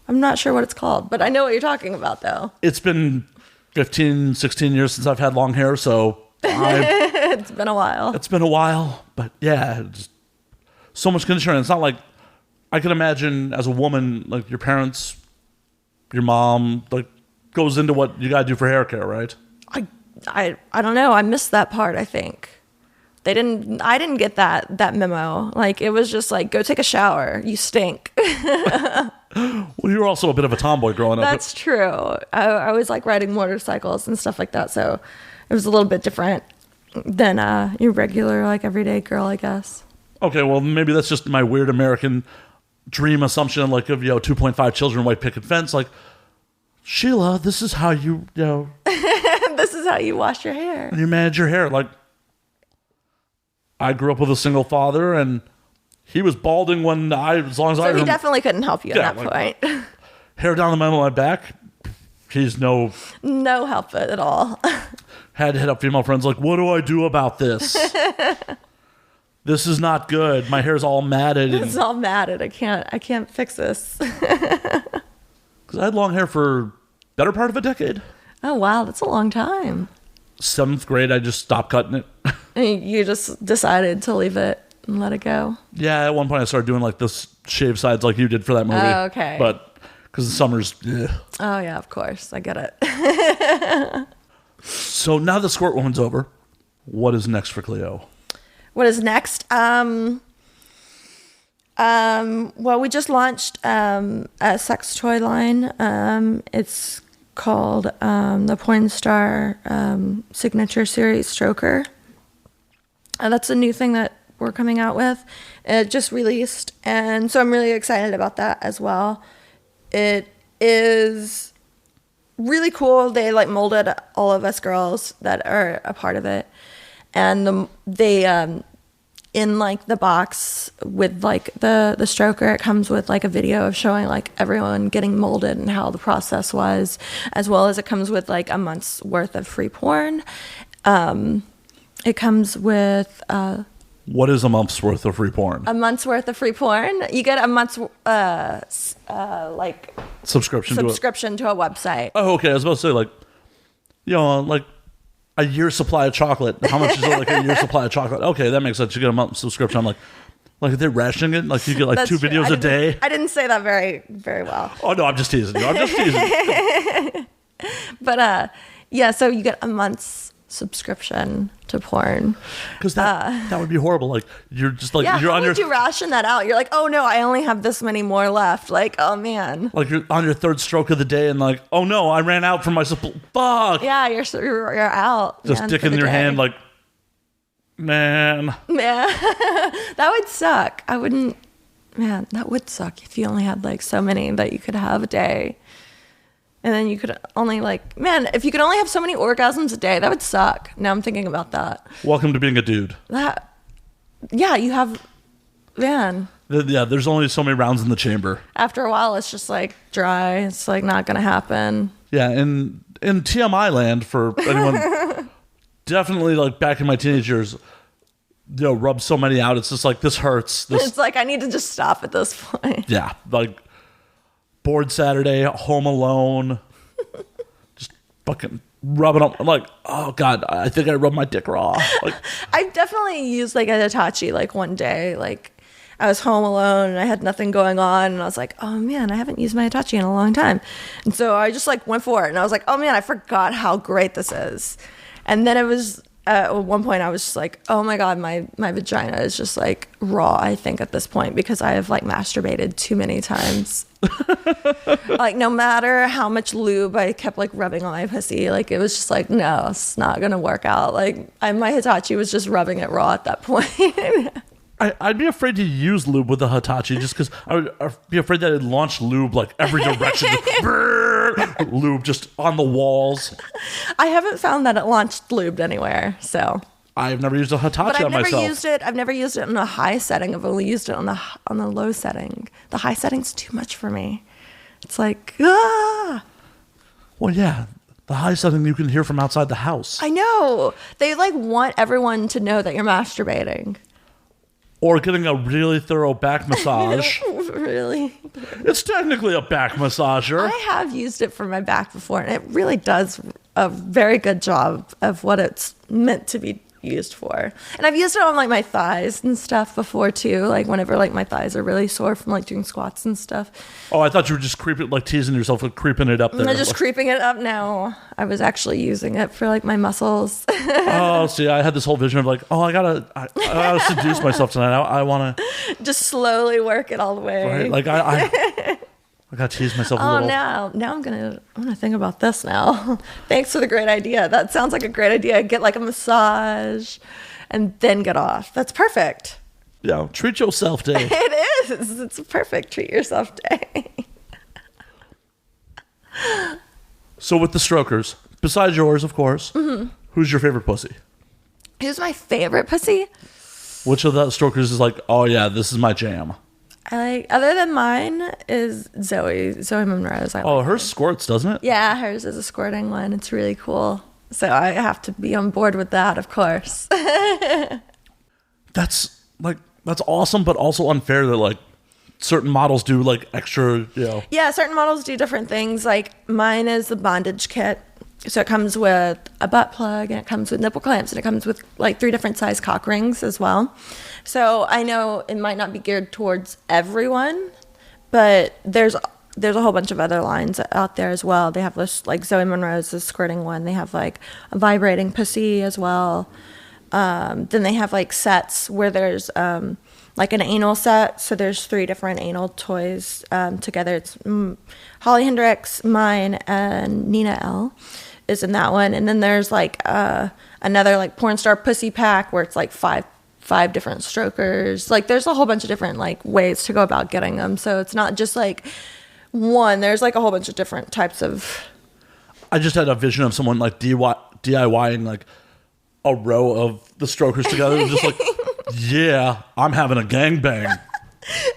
I'm not sure what it's called, but I know what you're talking about though. It's been 15, 16 years since I've had long hair, so It's been a while. it's been a while. But yeah, just so much conditioner. And it's not like I can imagine as a woman, like your parents, your mom, like goes into what you gotta do for hair care, right? I don't know. I missed that part, I think. I didn't get that memo. Like it was just like, go take a shower. You stink. Well, you were also a bit of a tomboy growing up. That's true. I was like riding motorcycles and stuff like that, so it was a little bit different than your regular like everyday girl, I guess. Okay, well maybe that's just my weird American dream assumption, like of 2.5 children, white picket fence. Like, Sheila, this is how you This is how you wash your hair. you manage your hair. Like, I grew up with a single father, and he was balding when as long as I So he remember. definitely couldn't help you Yeah, at that point. Hair down the middle of my back. He's no No help at all. had to hit up female friends like, what do I do about this? This is not good. My hair's all matted. It's all matted. I can't fix this. Because I had long hair for better part of a decade. Oh wow, that's a long time. 7th grade, I just stopped cutting it. And you just decided to leave it and let it go. Yeah, at one point I started doing like this shave sides like you did for that movie. Oh, okay. But because the summer's... ugh. Oh yeah, of course. I get it. So now the Squirt Woman's over. What is next for Kleio? What is next? Well, we just launched a sex toy line. It's called the Porn Star Signature Series Stroker. That's a new thing that we're coming out with. It just released, and so I'm really excited about that as well. It is really cool. They like molded all of us girls that are a part of it, and they in like the box with like the stroker, it comes with like a video of showing like everyone getting molded and how the process was, as well as it comes with like a month's worth of free porn. It comes with What is a month's worth of free porn? a month's worth of free porn. You get a month's like Subscription to it. subscription to a website. Oh, okay. I was about to say, like, like a year's supply of chocolate. How much is it, like a year's supply of chocolate? Okay, that makes sense. You get a month's subscription. I'm like, are they rationing it? Like, you get like That's 2 true. videos a day? I didn't say that very, very well. Oh, no, I'm just teasing you. I'm just teasing. But yeah, so you get a month's subscription to porn. Because that would be horrible. Like, you're just like, Yeah, you're how on would your... you ration that out? You're like, oh no, I only have this many more left. Like, oh man. Like, you're on your 3rd stroke of the day and like, oh no, I ran out from my supply. Fuck. Yeah, you're out. Just man, dick for in the your day. hand like, man. Man, that would suck. I wouldn't. Man, that would suck if you only had like so many that you could have a day. And then you could only like, man, if you could only have so many orgasms a day, that would suck. Now I'm thinking about that. Welcome to being a dude. Yeah, you have, man. Yeah, there's only so many rounds in the chamber. After a while, it's just like dry. It's like not going to happen. Yeah, in TMI land, for anyone, definitely like back in my teenage years, rub so many out. It's just like, this hurts. It's like, I need to just stop at this point. Yeah, like bored Saturday, home alone, just fucking rubbing up. I'm like, oh God, I think I rubbed my dick raw. Like, I've definitely used like a Hitachi like one day. Like I was home alone and I had nothing going on, and I was like, oh man, I haven't used my Hitachi in a long time. And so I just like went for it, and I was like, oh man, I forgot how great this is. And then it was at one point I was just like, oh my god, my vagina is just like raw, I think, at this point, because I have like masturbated too many times. Like no matter how much lube I kept like rubbing on my pussy, like it was just like, no, it's not gonna work out. Like my Hitachi was just rubbing it raw at that point. I'd be afraid to use lube with a Hitachi just because I'd be afraid that it'd launch lube like every direction. Lube just on the walls. I haven't found that it launched lubed anywhere, so. I've never used a Hitachi on myself. I've never used it in a high setting. I've only used it on the low setting. The high setting's too much for me. It's like, ah. Well, yeah. The high setting you can hear from outside the house. I know. They like want everyone to know that you're masturbating. Or getting a really thorough back massage. Really? It's technically a back massager. I have used it for my back before, and it really does a very good job of what it's meant to be used for. And I've used it on like my thighs and stuff before too, like whenever like my thighs are really sore from like doing squats and stuff. Oh, I thought you were just teasing yourself with creeping it up there. I'm just creeping it up now. I was actually using it for like my muscles. Oh, see, I had this whole vision of like, oh, I gotta seduce myself tonight. I want to just slowly work it all the way. Right? Like I gotta tease myself a little. Now I'm gonna think about this now. Thanks for the great idea. That sounds like a great idea. Get like a massage and then get off. That's perfect. Yeah, treat yourself day. It is. It's a perfect treat yourself day. So with the strokers, besides yours, of course, who's your favorite pussy? Who's my favorite pussy? Which of the strokers is like, oh yeah, this is my jam? Other than mine is Zoe Monroe's. Hers squirts, doesn't it? Yeah, hers is a squirting one. It's really cool. So I have to be on board with that, of course. That's awesome, but also unfair that like certain models do like extra, Yeah, certain models do different things. Like mine is the bondage kit. So it comes with a butt plug, and it comes with nipple clamps, and it comes with like 3 different size cock rings as well. So I know it might not be geared towards everyone, but there's a whole bunch of other lines out there as well. They have this, like Zoe Monroe's the squirting one. They have like a vibrating pussy as well. Then they have like sets where there's like an anal set. So there's 3 different anal toys together. It's Holly Hendricks, mine, and Nina L is in that one. And then there's like another like porn star pussy pack where it's like five different strokers. Like there's a whole bunch of different like ways to go about getting them. So it's not just like one. There's like a whole bunch of different types of. I just had a vision of someone like DIYing like a row of the strokers together, and just like, yeah, I'm having a gangbang.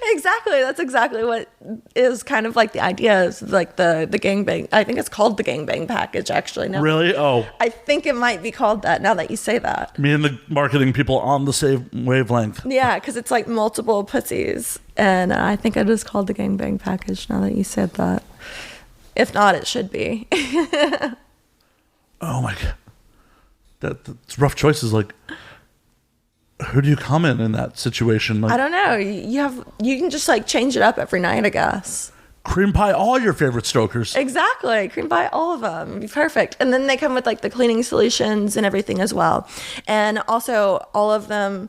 Exactly. That's exactly what is kind of like the idea is like the gangbang. I think it's called the gangbang package actually now. Really? Oh. I think it might be called that now that you say that. Me and the marketing people on the same wavelength. Yeah, because it's like multiple pussies. And I think it is called the gangbang package now that you said that. If not, it should be. Oh my God. That's rough choices. Like, who do you come in that situation? Like, I don't know. You can just like change it up every night, I guess. Cream pie all your favorite strokers. Exactly. Cream pie all of them. It'd be perfect. And then they come with like the cleaning solutions and everything as well. And also all of them,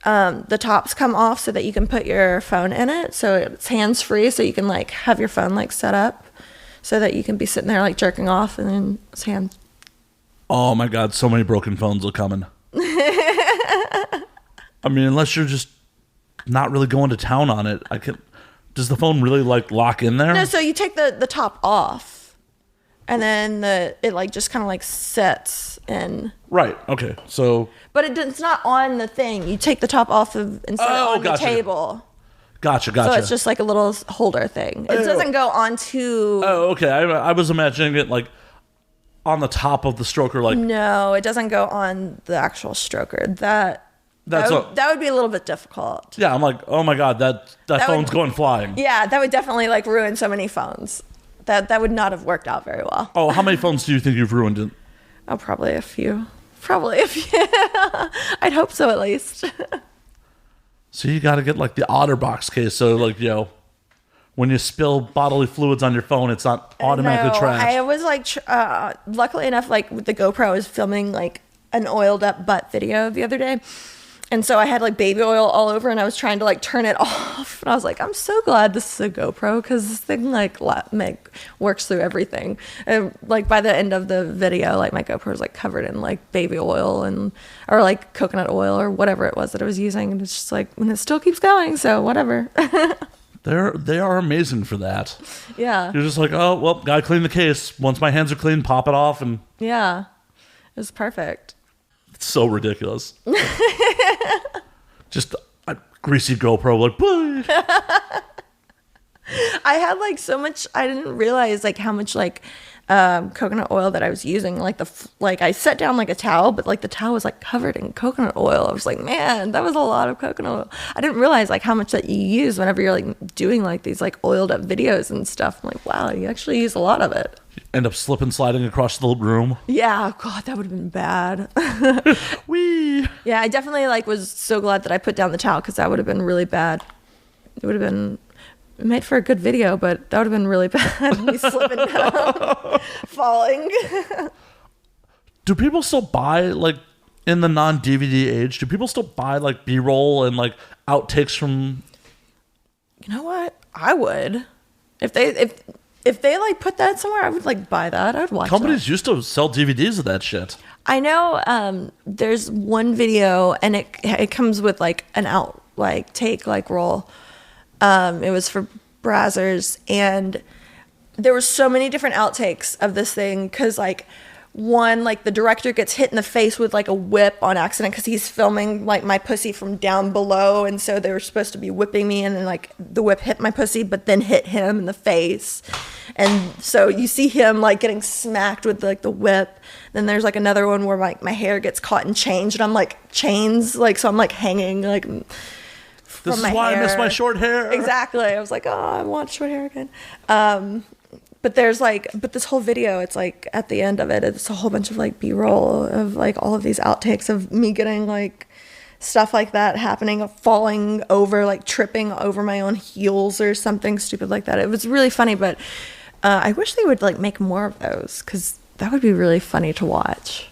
the tops come off so that you can put your phone in it. So it's hands free. So you can like have your phone like set up so that you can be sitting there like jerking off and then it's hand. Oh my God. So many broken phones are coming. I mean, unless you're just not really going to town on it, does the phone really like lock in there? No, so you take the top off, and then it like just kind of like sets in. Right. Okay. So. But it's not on the thing. You take the top off and set it on the table. Gotcha. So it's just like a little holder thing. It doesn't go onto. Oh, okay. I was imagining it like on the top of the stroker, like. No, it doesn't go on the actual stroker. That would be a little bit difficult. Yeah, I'm like, oh my God, that phone's going flying. Yeah, that would definitely like ruin so many phones. That would not have worked out very well. Oh, how many phones do you think you've ruined? Oh, probably a few. I'd hope so at least. So you got to get like the OtterBox case. So like, when you spill bodily fluids on your phone, it's not automatically No, trashed. I was like, luckily enough, like with the GoPro, I was filming like an oiled up butt video the other day. And so I had like baby oil all over and I was trying to like turn it off. And I was like, I'm so glad this is a GoPro because this thing like works through everything. And like by the end of the video, like my GoPro was like covered in like baby oil or like coconut oil or whatever it was that I was using. And it's just like, and it still keeps going. So whatever. They are amazing for that. Yeah. You're just like, oh, well, gotta clean the case. Once my hands are clean, pop it off. And Yeah. It was perfect. it's so ridiculous. Just a greasy GoPro, like, boy. I had like so much, I didn't realize like how much like coconut oil that I was using. Like I set down like a towel, but like the towel was like covered in coconut oil. I was like, man, that was a lot of coconut oil. I didn't realize like how much that you use whenever you're like doing like these like oiled up videos and stuff. I'm like, wow, you actually use a lot of it. End up sliding across the room. Yeah, God, that would have been bad. Wee. Yeah, I definitely like was so glad that I put down the towel because that would have been really bad. It would have been made for a good video, but that would have been really bad. Me slipping down, falling. Do people still buy, like, in the non-DVD age, do people still buy, like, B-roll and, like, outtakes from... You know what? I would. If they like put that somewhere, I would like buy that. I would watch Companies that. used to sell DVDs of that shit. I know there's one video and it comes with like an take roll. It was for Brazzers and there were so many different outtakes of this thing because like one, like the director gets hit in the face with like a whip on accident because he's filming like my pussy from down below, and so they were supposed to be whipping me, and then like the whip hit my pussy but then hit him in the face, and so you see him like getting smacked with like the whip. Then there's like another one where like my hair gets caught in chains and I'm like chains, like so I'm like hanging like This is why I miss my short hair. Exactly. I was like, oh, I want short hair again. But this whole video, it's like at the end of it, it's a whole bunch of like B-roll of like all of these outtakes of me getting like stuff like that happening, of falling over, like tripping over my own heels or something stupid like that. It was really funny, but I wish they would like make more of those because that would be really funny to watch.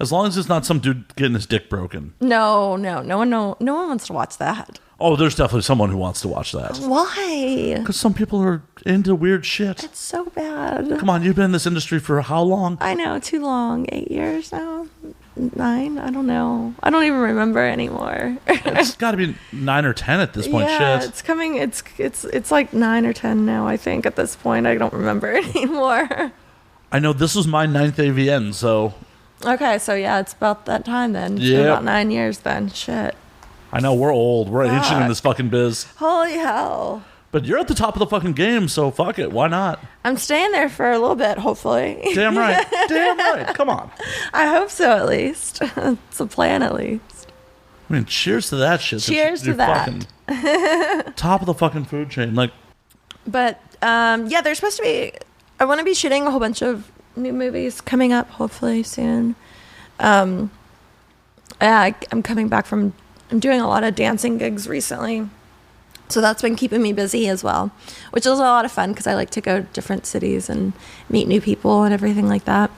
As long as it's not some dude getting his dick broken. No one wants to watch that. Oh, there's definitely someone who wants to watch that. Why? Because some people are into weird shit. It's so bad. Come on, you've been in this industry for how long? I know, too long. 8 years now? 9? I don't know. I don't even remember anymore. It's got to be 9 or 10 at this point. Yeah, Shit. it's coming. It's like 9 or 10 now, I think, at this point. I don't remember anymore. I know this was my 9th AVN, so... Okay, so yeah, it's about that time then. It's been Yeah. about 9 years then. Shit. I know, we're old. We're ancient in Fuck. this fucking biz. Holy hell. But you're at the top of the fucking game, so fuck it. Why not? I'm staying there for a little bit, hopefully. Damn right. Damn right. Come on. I hope so, at least. It's a plan, at least. I mean, cheers to that shit. Cheers to You're that. fucking top of the fucking food chain. Like, But yeah, there's supposed to be. I want to be shooting a whole bunch of new movies coming up, hopefully soon. Yeah, I'm coming back from. I'm doing a lot of dancing gigs recently, so that's been keeping me busy as well, which is a lot of fun because I like to go to different cities and meet new people and everything like that.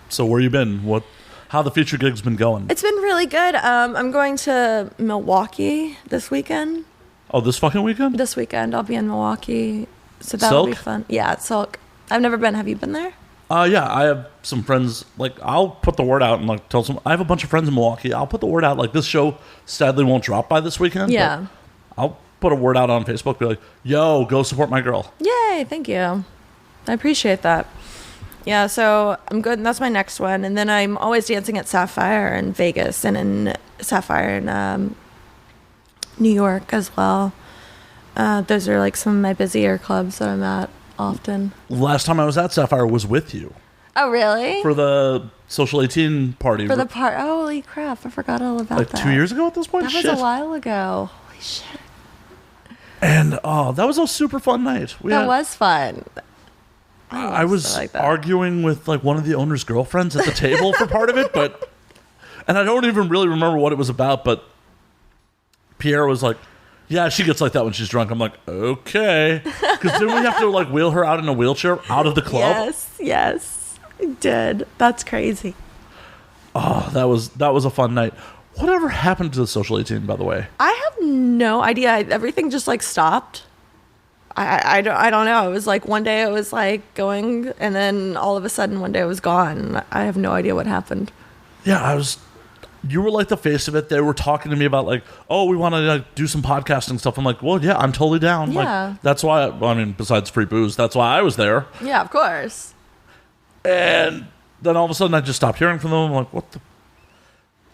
so where you been? How the feature gig's been going? It's been really good. I'm going to Milwaukee this weekend. Oh, this fucking weekend? This weekend I'll be in Milwaukee, so that'll be Silk? fun. Yeah, it's Silk. I've never been. Have you been there? Yeah, I have some friends. Like, I'll put the word out and like tell some. I have a bunch of friends in Milwaukee. I'll put the word out. Like, this show sadly won't drop by this weekend. Yeah. but I'll put a word out on Facebook. Be like, yo, go support my girl. Yay, thank you. I appreciate that. Yeah, so I'm good. And that's my next one. And then I'm always dancing at Sapphire in Vegas and in Sapphire in New York as well. Those are like some of my busier clubs that I'm at often. Last time I was at Sapphire was with you Oh, really? for the Social 18 party. For the part. Holy crap, I forgot all about like that. 2 years ago at this point. That was Shit. a while ago. Holy shit. And that was a super fun night. That was fun. I love was stuff like that. arguing with like one of the owner's girlfriends at the table for part of it, and I don't even really remember what it was about, but Pierre was like, yeah, she gets like that when she's drunk. I'm like, okay. Because then we have to like wheel her out in a wheelchair out of the club. Yes, I did. That's crazy. Oh, that was a fun night. Whatever happened to the Social 18, by the way? I have no idea. Everything just like stopped. I don't know. It was like one day it was like going, and then all of a sudden one day it was gone. I have no idea what happened. Yeah, you were like the face of it. They were talking to me about like, oh, we want to like, do some podcasting stuff. I'm like, well, yeah, I'm totally down. Yeah. Like, that's why, besides free booze, that's why I was there. Yeah, of course. And then all of a sudden I just stopped hearing from them. I'm like, what the?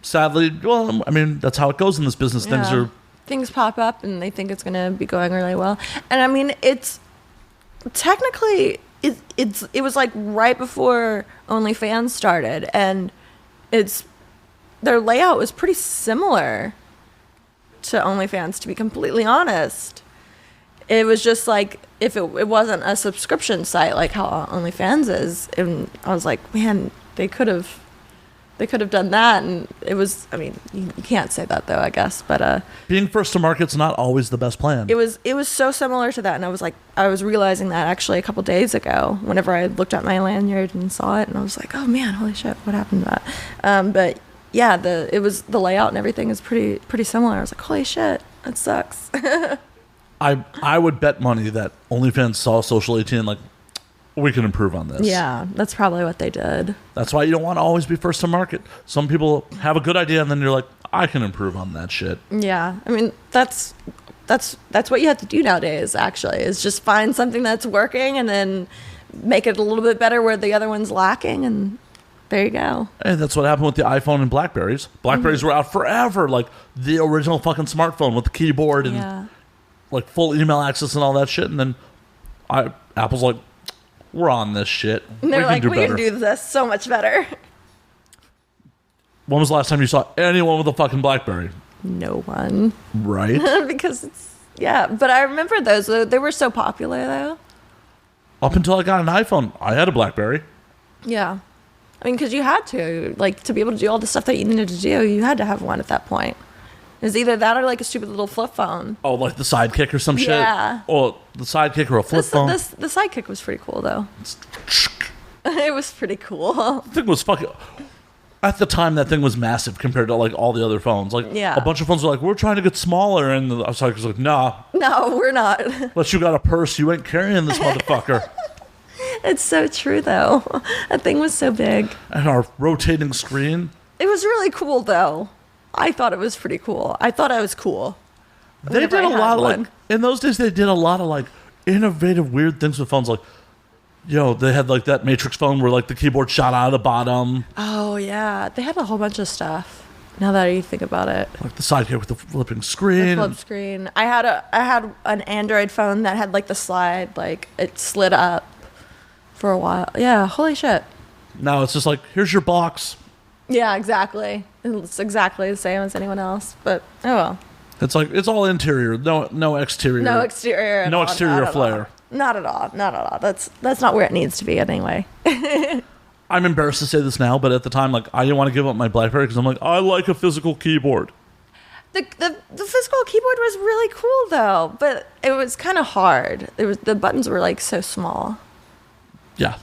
Sadly, well, I mean, that's how it goes in this business. Yeah. Things pop up and they think it's going to be going really well. And I mean, it's technically, it was like right before OnlyFans started, and their layout was pretty similar to OnlyFans, to be completely honest. It was just like, if it wasn't a subscription site like how OnlyFans is, and I was like, man, they could have done that. And it was, I mean, you can't say that though, I guess, but being first to market's not always the best plan. it was so similar to that. And I was realizing that actually a couple days ago whenever I looked at my lanyard and saw it, and I was like, oh man, holy shit, what happened to that? But yeah, the layout and everything is pretty similar. I was like, holy shit, that sucks. I would bet money that OnlyFans saw Social 18 like, we can improve on this. Yeah, that's probably what they did. That's why you don't want to always be first to market. Some people have a good idea and then you're like, I can improve on that shit. Yeah, I mean, that's what you have to do nowadays, actually, is just find something that's working and then make it a little bit better where the other one's lacking, and there you go. And that's what happened with the iPhone and Blackberries. Blackberries were out forever, like the original fucking smartphone with the keyboard and like full email access and all that shit. And then Apple's like, we're on this shit. And they're like, we can do this so much better. When was the last time you saw anyone with a fucking Blackberry? No one. Right? Because but I remember those. They were so popular, though. Up until I got an iPhone, I had a Blackberry. Yeah. I mean, because you had to. Like, to be able to do all the stuff that you needed to do, you had to have one at that point. It was either that or, like, a stupid little flip phone. Oh, like the Sidekick or some shit? Yeah. Oh, the Sidekick or a flip phone? The Sidekick was pretty cool, though. It was pretty cool. The thing was fucking... At the time, that thing was massive compared to, like, all the other phones. Like, yeah. A bunch of phones were like, we're trying to get smaller. And the Sidekick was like, nah. No, we're not. Unless you got a purse, you ain't carrying this motherfucker. It's so true, though. That thing was so big. And our rotating screen. It was really cool, though. I thought it was pretty cool. I thought I was cool. They did a lot of, like, in those days, they did a lot of, like, innovative, weird things with phones. Like, they had, like, that Matrix phone where, like, the keyboard shot out of the bottom. Oh, yeah. They had a whole bunch of stuff, now that you think about it. Like the Sidekick with the flipping screen. The flip screen. I had an Android phone that had, like, the slide, like, it slid up for a while. Yeah, holy shit. Now it's just like, here's your box. Yeah, exactly. It's exactly the same as anyone else, but oh well. It's like, it's all interior, no exterior. No exterior. No exterior flair. Not at all. Not at all. That's not where it needs to be anyway. I'm embarrassed to say this now, but at the time, like, I didn't want to give up my BlackBerry because I'm like, I like a physical keyboard. The physical keyboard was really cool though, but it was kind of hard. The buttons were like so small. Yeah.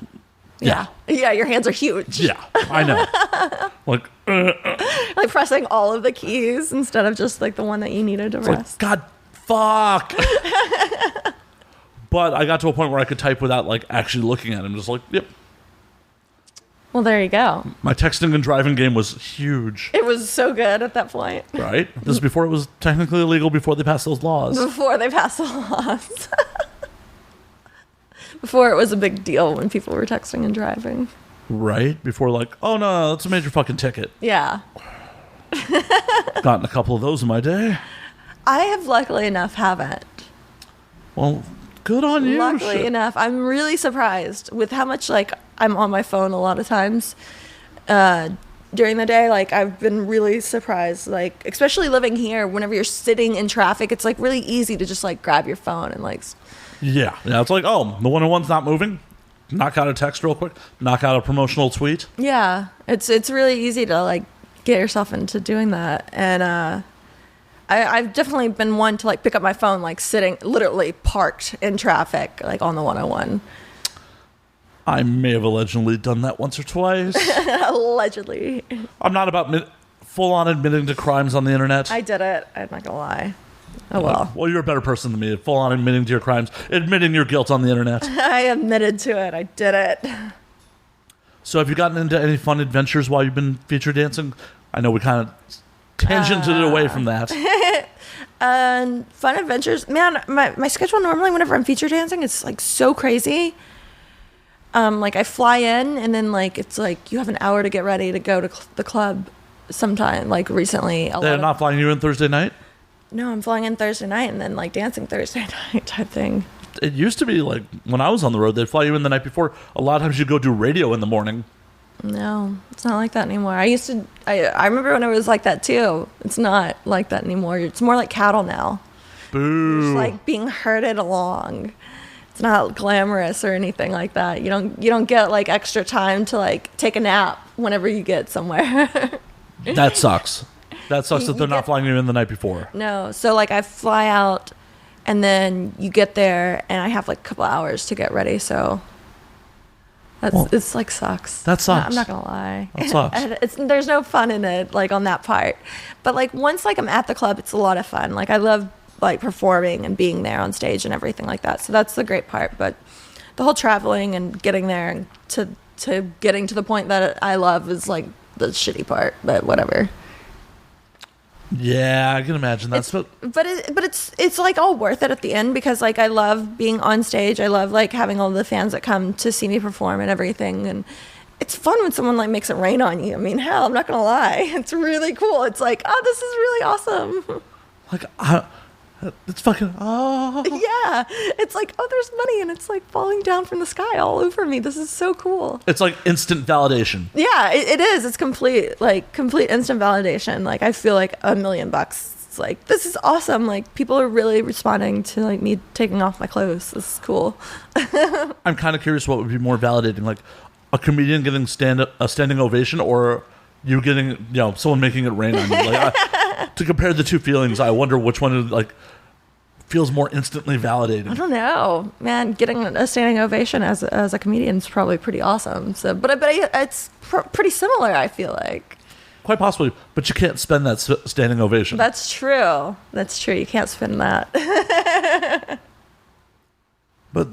Yeah, your hands are huge. Yeah, I know. Like pressing all of the keys instead of just like the one that you needed to press. Like, God, fuck. But I got to a point where I could type without like actually looking at him. Just like, yep. Well, there you go. My texting and driving game was huge. It was so good at that point. Right? This is before it was technically illegal, before they passed those laws. Before they passed the laws. Before it was a big deal when people were texting and driving. Right? Before, like, oh no, that's a major fucking ticket. Yeah. Gotten a couple of those in my day. I have, luckily enough, haven't. Well, good on you. Luckily enough. I'm really surprised with how much, like, I'm on my phone a lot of times during the day. Like, I've been really surprised. Like, especially living here, whenever you're sitting in traffic, it's, like, really easy to just, like, grab your phone and, like... Yeah, it's like, oh, the 101's not moving. Knock out a text real quick. Knock out a promotional tweet. Yeah, it's really easy to like get yourself into doing that, and I've definitely been one to like pick up my phone, like sitting literally parked in traffic, like on the 101. I may have allegedly done that once or twice. Allegedly. I'm not about full-on admitting to crimes on the internet. I did it. I'm not gonna lie. Oh well. Well, you're a better person than me. Full-on admitting to your crimes, admitting your guilt on the internet. I admitted to it. I did it. So have you gotten into any fun adventures while you've been feature dancing? I know we kind of tangented it away from that. Fun adventures. Man, my schedule normally whenever I'm feature dancing, it's like so crazy. Like I fly in and then like it's like you have an hour to get ready to go to the club sometime. Like recently. They're not flying you in Thursday night? No, I'm flying in Thursday night and then like dancing Thursday night type thing. It used to be like when I was on the road, they'd fly you in the night before. A lot of times you'd go do radio in the morning. No, it's not like that anymore. I remember when it was like that too. It's not like that anymore. It's more like cattle now. Boo. It's like being herded along. It's not glamorous or anything like that. You don't get like extra time to like take a nap whenever you get somewhere. That sucks. That sucks that they're not flying you in the night before. No, so like I fly out and then you get there and I have like a couple hours to get ready, so it's like sucks. That sucks. I'm not gonna lie. That sucks. There's no fun in it, like on that part. But like once like I'm at the club, it's a lot of fun. Like I love like performing and being there on stage and everything like that. So that's the great part. But the whole traveling and getting there and to getting to the point that I love is like the shitty part. But whatever. Yeah, I can imagine that. But it's like all worth it at the end because like I love being on stage. I love like having all the fans that come to see me perform and everything. And it's fun when someone like makes it rain on you. I mean, hell, I'm not gonna lie. It's really cool. It's like, oh, this is really awesome. Like, it's fucking, oh. Yeah. It's like, oh, there's money and it's like falling down from the sky all over me. This is so cool. It's like instant validation. Yeah, it is. It's complete instant validation. Like I feel like $1 million. It's like, this is awesome. Like people are really responding to like me taking off my clothes. This is cool. I'm kind of curious what would be more validating, like a comedian getting a standing ovation or you getting, someone making it rain on you. Like to compare the two feelings, I wonder which one like feels more instantly validating. I don't know, man. Getting a standing ovation as a comedian is probably pretty awesome. So, but it's pretty similar. I feel like quite possibly, but you can't spend that standing ovation. That's true. You can't spend that. But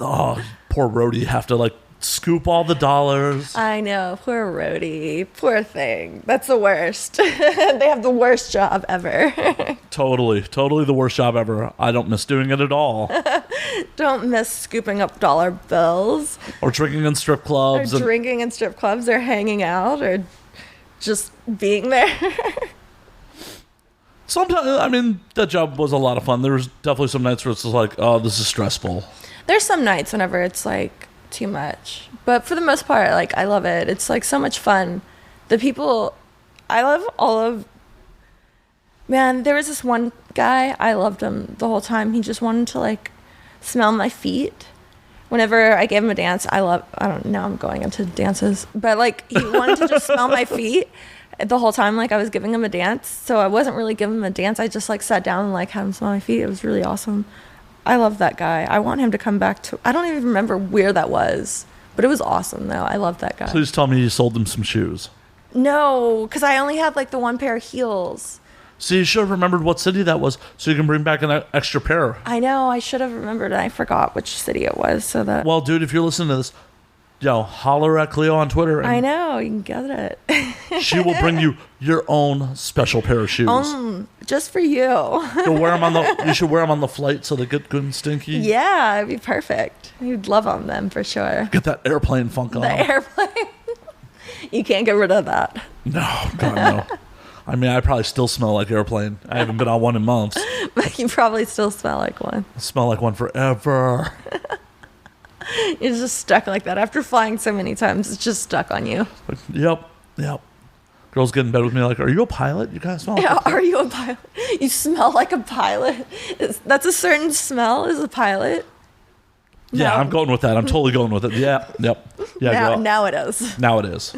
poor roadie have to like scoop all the dollars. I know, poor roadie, poor thing. That's the worst. They have the worst job ever. Totally the worst job ever. I don't miss doing it at all. Don't miss scooping up dollar bills or drinking in strip clubs or hanging out or just being there. Sometimes, I mean, that job was a lot of fun. There was definitely some nights where it's just like, oh, this is stressful. There's some nights whenever it's like too much, but for the most part, like I love it. It's like so much fun. The people, I love all of. Man, there was this one guy, I loved him the whole time. He just wanted to like smell my feet whenever I gave him a dance. I don't know, I'm going into dances, but like he wanted to just smell my feet the whole time like I was giving him a dance. So I wasn't really giving him a dance. I just like sat down and like had him smell my feet. It was really awesome. I love that guy. I want him to come back to... I don't even remember where that was, but it was awesome, though. I love that guy. Please tell me you sold him some shoes. No, because I only had, like, the one pair of heels. So you should have remembered what city that was so you can bring back an extra pair. I know. I should have remembered, and I forgot which city it was, so that... Well, dude, if you're listening to this, holler at Kleio on Twitter. I know. You can get it. She will bring you your own special pair of shoes. Just for you. You should wear them on the flight so they get good and stinky. Yeah, it'd be perfect. You'd love them then, for sure. Get that airplane funk on. The airplane. You can't get rid of that. No, God, no. I mean, I probably still smell like airplane. I haven't been on one in months. But you probably still smell like one. I smell like one forever. You're just stuck like that. After flying so many times, it's just stuck on you. Yep. Girls get in bed with me like, are you a pilot? You kind of smell like a pilot. Are you a pilot? You smell like a pilot. That's a certain smell as a pilot. Yeah, No. I'm going with that. I'm totally going with it. Yeah, yep. Yeah, now it is. Now it is.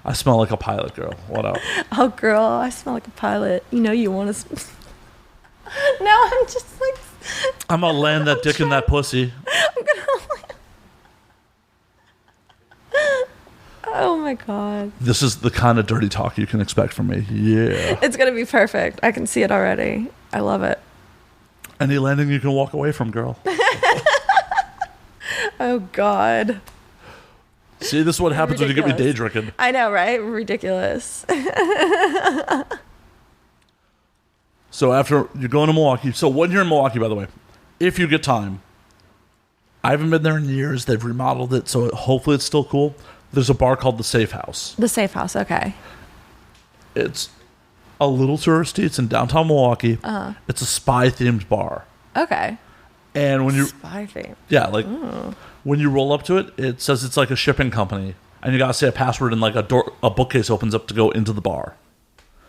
I smell like a pilot, girl. What up? Oh, girl, I smell like a pilot. You know you want to... Now I'm just like, I'm gonna land that dick in that pussy. I'm gonna. Oh my god. This is the kind of dirty talk you can expect from me. Yeah. It's gonna be perfect. I can see it already. I love it. Any landing you can walk away from, girl. Oh god. See, this is what happens when you get me day Ridiculous. drinking. I know, right? Ridiculous. So after you're going to Milwaukee, so when you're in Milwaukee, by the way, if you get time, I haven't been there in years. They've remodeled it, so hopefully it's still cool. There's a bar called the Safe House. The Safe House, okay. It's a little touristy. It's in downtown Milwaukee. It's a spy-themed bar. Okay. And when you Spy theme. yeah, like when you roll up to it, it says it's like a shipping company, and you gotta say a password, and like a bookcase opens up to go into the bar.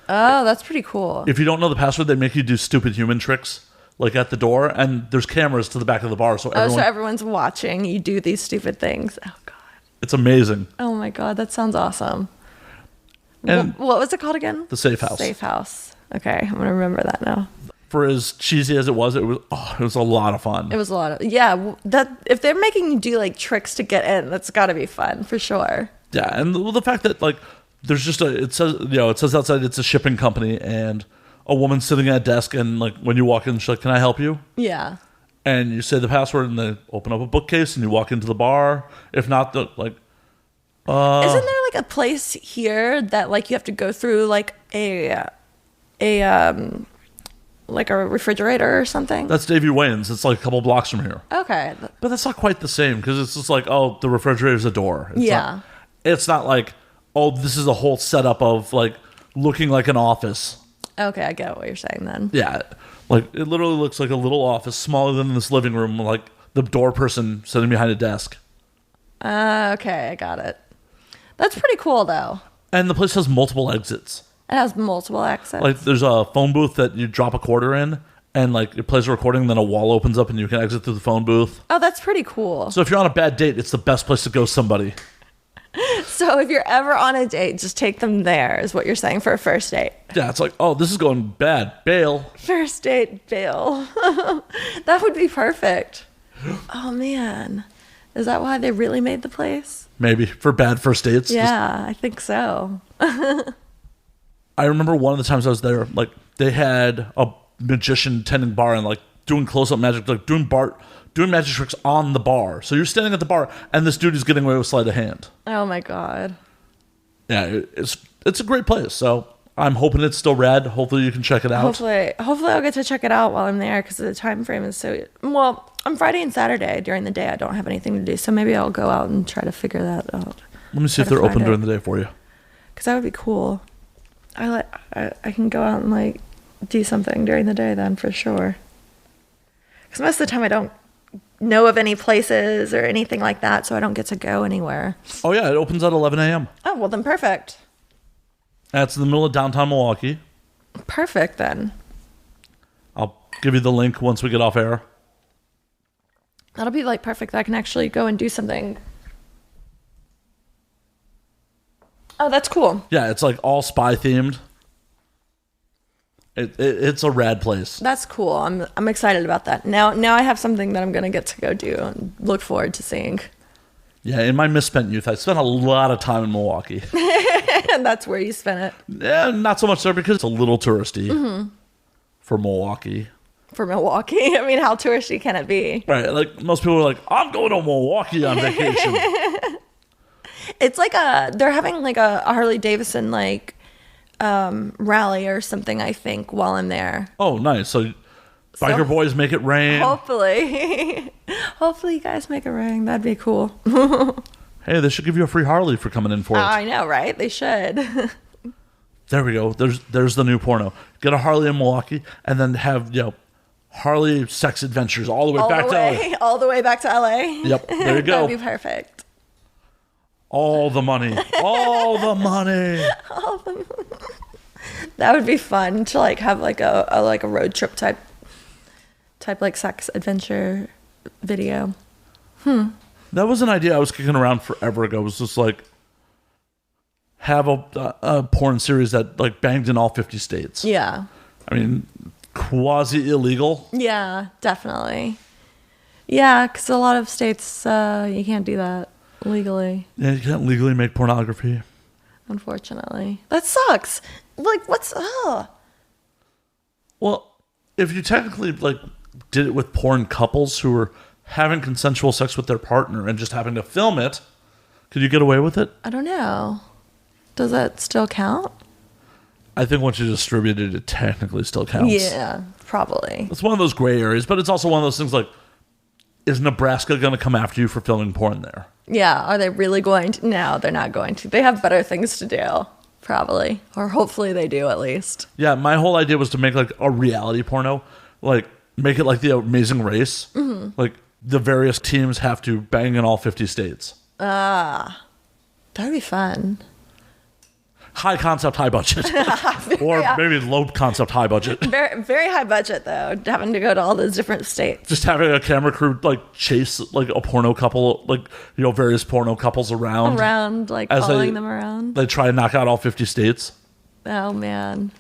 Oh, that's pretty cool. If you don't know the password, they make you do stupid human tricks, like at the door, and there's cameras to the back of the bar, so So everyone's watching you do these stupid things. Oh god. it's amazing. Oh my god, that sounds awesome. And What was it called again? the Safe House. Safe House. Okay, I'm gonna remember that now. For as cheesy as it was a lot of fun. It was a lot of that. If they're making you do like tricks to get in, that's got to be fun for sure. Yeah, and the fact that like there's just it says outside it's a shipping company, and a woman sitting at a desk, and like when you walk in, she's like, "Can I help you?" Yeah. And you say the password, and they open up a bookcase, and you walk into the bar. If not, Isn't there like a place here that like you have to go through like a refrigerator or something? that's Davy Wayne's. It's like a couple blocks from here. Okay. But that's not quite the same, because it's just like, oh, the refrigerator's a door. It's not like, oh, this is a whole setup of like looking like an office. Okay, I get what you're saying then. Yeah, like it literally looks like a little office, smaller than this living room, like the door person sitting behind a desk. Okay, I got it. That's pretty cool though. And the place has multiple exits. It has multiple exits. Like there's a phone booth that you drop a quarter in, and like it plays a recording, then a wall opens up and you can exit through the phone booth. Oh, that's pretty cool. So if you're on a bad date, it's the best place to go somebody. So if you're ever on a date, just take them there, is what you're saying for a first date. Yeah, it's like, oh, this is going bad. Bail. First date bail. That would be perfect. Oh man. Is that why they really made the place? Maybe for bad first dates. Yeah, I think so. I remember one of the times I was there, like they had a magician tending bar and like doing close-up magic, like doing magic tricks on the bar. So you're standing at the bar, and this dude is getting away with sleight of hand. Oh my god. Yeah, it's a great place. So I'm hoping it's still rad. Hopefully you can check it out. Hopefully I'll get to check it out while I'm there, because the time frame is so well. On Friday and Saturday during the day, I don't have anything to do, so maybe I'll go out and try to figure that out. Let me see if they're open during the day for you. Because that would be cool. I can go out and like do something during the day then for sure. Because most of the time I don't know of any places or anything like that, so I don't get to go anywhere. Oh yeah, it opens at 11 a.m. Oh, well then perfect. That's in the middle of downtown Milwaukee. Perfect then. I'll give you the link once we get off air. That'll be like perfect. I can actually go and do something. Oh, that's cool. Yeah, it's like all spy themed. It's a rad place. That's cool. I'm excited about that. Now I have something that I'm gonna get to go do and look forward to seeing. Yeah, in my misspent youth, I spent a lot of time in Milwaukee. And that's where you spent it. Yeah, not so much there because it's a little touristy for Milwaukee. For Milwaukee? I mean, how touristy can it be? Right, like most people are like, I'm going to Milwaukee on vacation. It's like they're having like a Harley Davidson like rally or something, I think, while I'm there. Oh, nice. So biker boys make it rain. Hopefully you guys make it rain. That'd be cool. Hey, they should give you a free Harley for coming in for it. I know, right? They should. There we go. There's the new porno. Get a Harley in Milwaukee, and then have Harley sex adventures all the way back to LA. All the way back to LA. Yep, there you go. That'd be perfect. All the money. All the money. That would be fun to like have like a road trip type like sex adventure video. That was an idea I was kicking around forever ago. It was just like have a porn series that like banged in all 50 states. Yeah. I mean, quasi illegal. Yeah, definitely. Yeah, because a lot of states, you can't do that legally. Yeah, you can't legally make pornography. Unfortunately. That sucks. Like, what's... Oh. Well, if you technically, like, did it with porn couples who were having consensual sex with their partner and just having to film it, could you get away with it? I don't know. Does that still count? I think once you distribute it, it technically still counts. Yeah, probably. It's one of those gray areas, but it's also one of those things like, is Nebraska going to come after you for filming porn there? Yeah, are they really going to? No, they're not going to. They have better things to do, probably. Or hopefully they do, at least. Yeah, my whole idea was to make like a reality porno. Like, make it like The Amazing Race. Mm-hmm. Like, the various teams have to bang in all 50 states. That'd be fun. High concept, high budget. Or maybe low concept, high budget. Very, very high budget, though, having to go to all those different states. Just having a camera crew, like, chase, like, a porno couple, like, you know, various porno couples around. Like, following them around. They try and knock out all 50 states. Oh, man.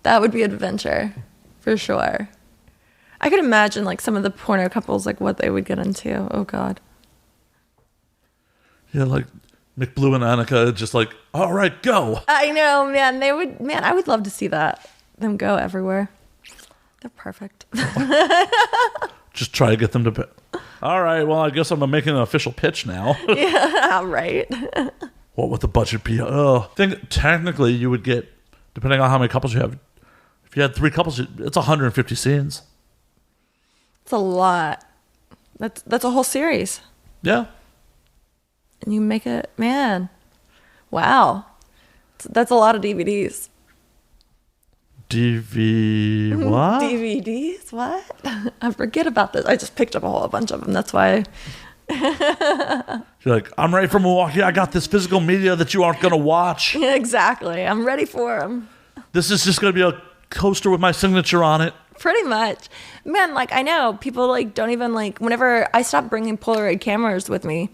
That would be an adventure, for sure. I could imagine, like, some of the porno couples, like, what they would get into. Oh, God. Yeah, like... McBlue and Annika just like, all right, go. I know, man. I would love to see that. Them go everywhere. They're perfect. Just try to get them to... All right, well, I guess I'm making an official pitch now. Yeah, right. What would the budget be? I think technically you would get, depending on how many couples you have, if you had 3 couples, it's 150 scenes. It's a lot. That's a whole series. Yeah. And you make it, man. Wow. That's a lot of DVDs. What? DVDs? What? I forget about this. I just picked up a whole bunch of them. That's why. You're like, I'm ready for Milwaukee. I got this physical media that you aren't going to watch. Yeah, exactly. I'm ready for them. This is just going to be a coaster with my signature on it. Pretty much. Man, like, I know people, like, don't even, like, whenever I stopped bringing Polaroid cameras with me,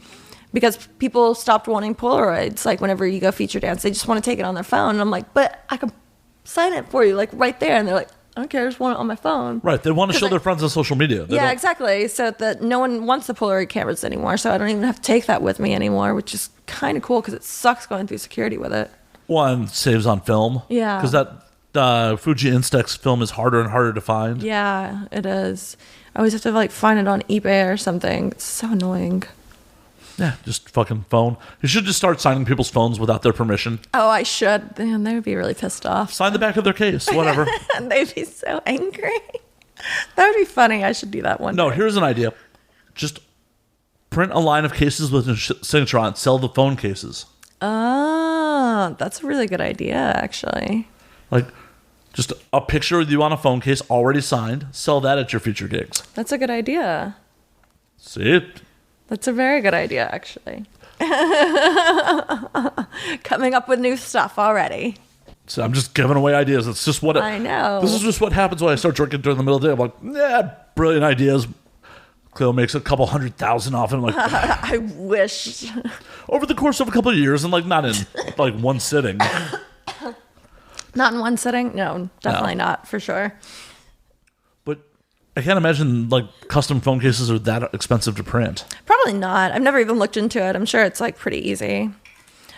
because people stopped wanting Polaroids. Like, whenever you go feature dance, they just want to take it on their phone. And I'm like, but I can sign it for you, like, right there. And they're like, I don't care, I just want it on my phone. Right. They want to show their friends on social media. Yeah, exactly. So that no one wants the Polaroid cameras anymore. So I don't even have to take that with me anymore, which is kind of cool because it sucks going through security with it. One saves on film. Yeah. Because that Fuji Instax film is harder and harder to find. Yeah, it is. I always have to, like, find it on eBay or something. It's so annoying. Yeah, just fucking phone. You should just start signing people's phones without their permission. Oh, I should. Man, they would be really pissed off. Sign the back of their case, whatever. And they'd be so angry. That would be funny. I should do that one day. No, here's an idea. Just print a line of cases with a signature on it. Sell the phone cases. Oh, that's a really good idea, actually. Like, just a picture of you on a phone case already signed. Sell that at your future gigs. That's a good idea. See it? That's a very good idea, actually. Coming up with new stuff already. So I'm just giving away ideas. It's just what I know. This is just what happens when I start drinking during the middle of the day. I'm like, yeah, brilliant ideas. Kleio makes a couple 100,000 off, and I'm like, I wish. Over the course of a couple of years, and like not in like one sitting. Not in one sitting? No, definitely not, for sure. But I can't imagine like custom phone cases are that expensive to print. Probably not. I've never even looked into it. I'm sure it's like pretty easy.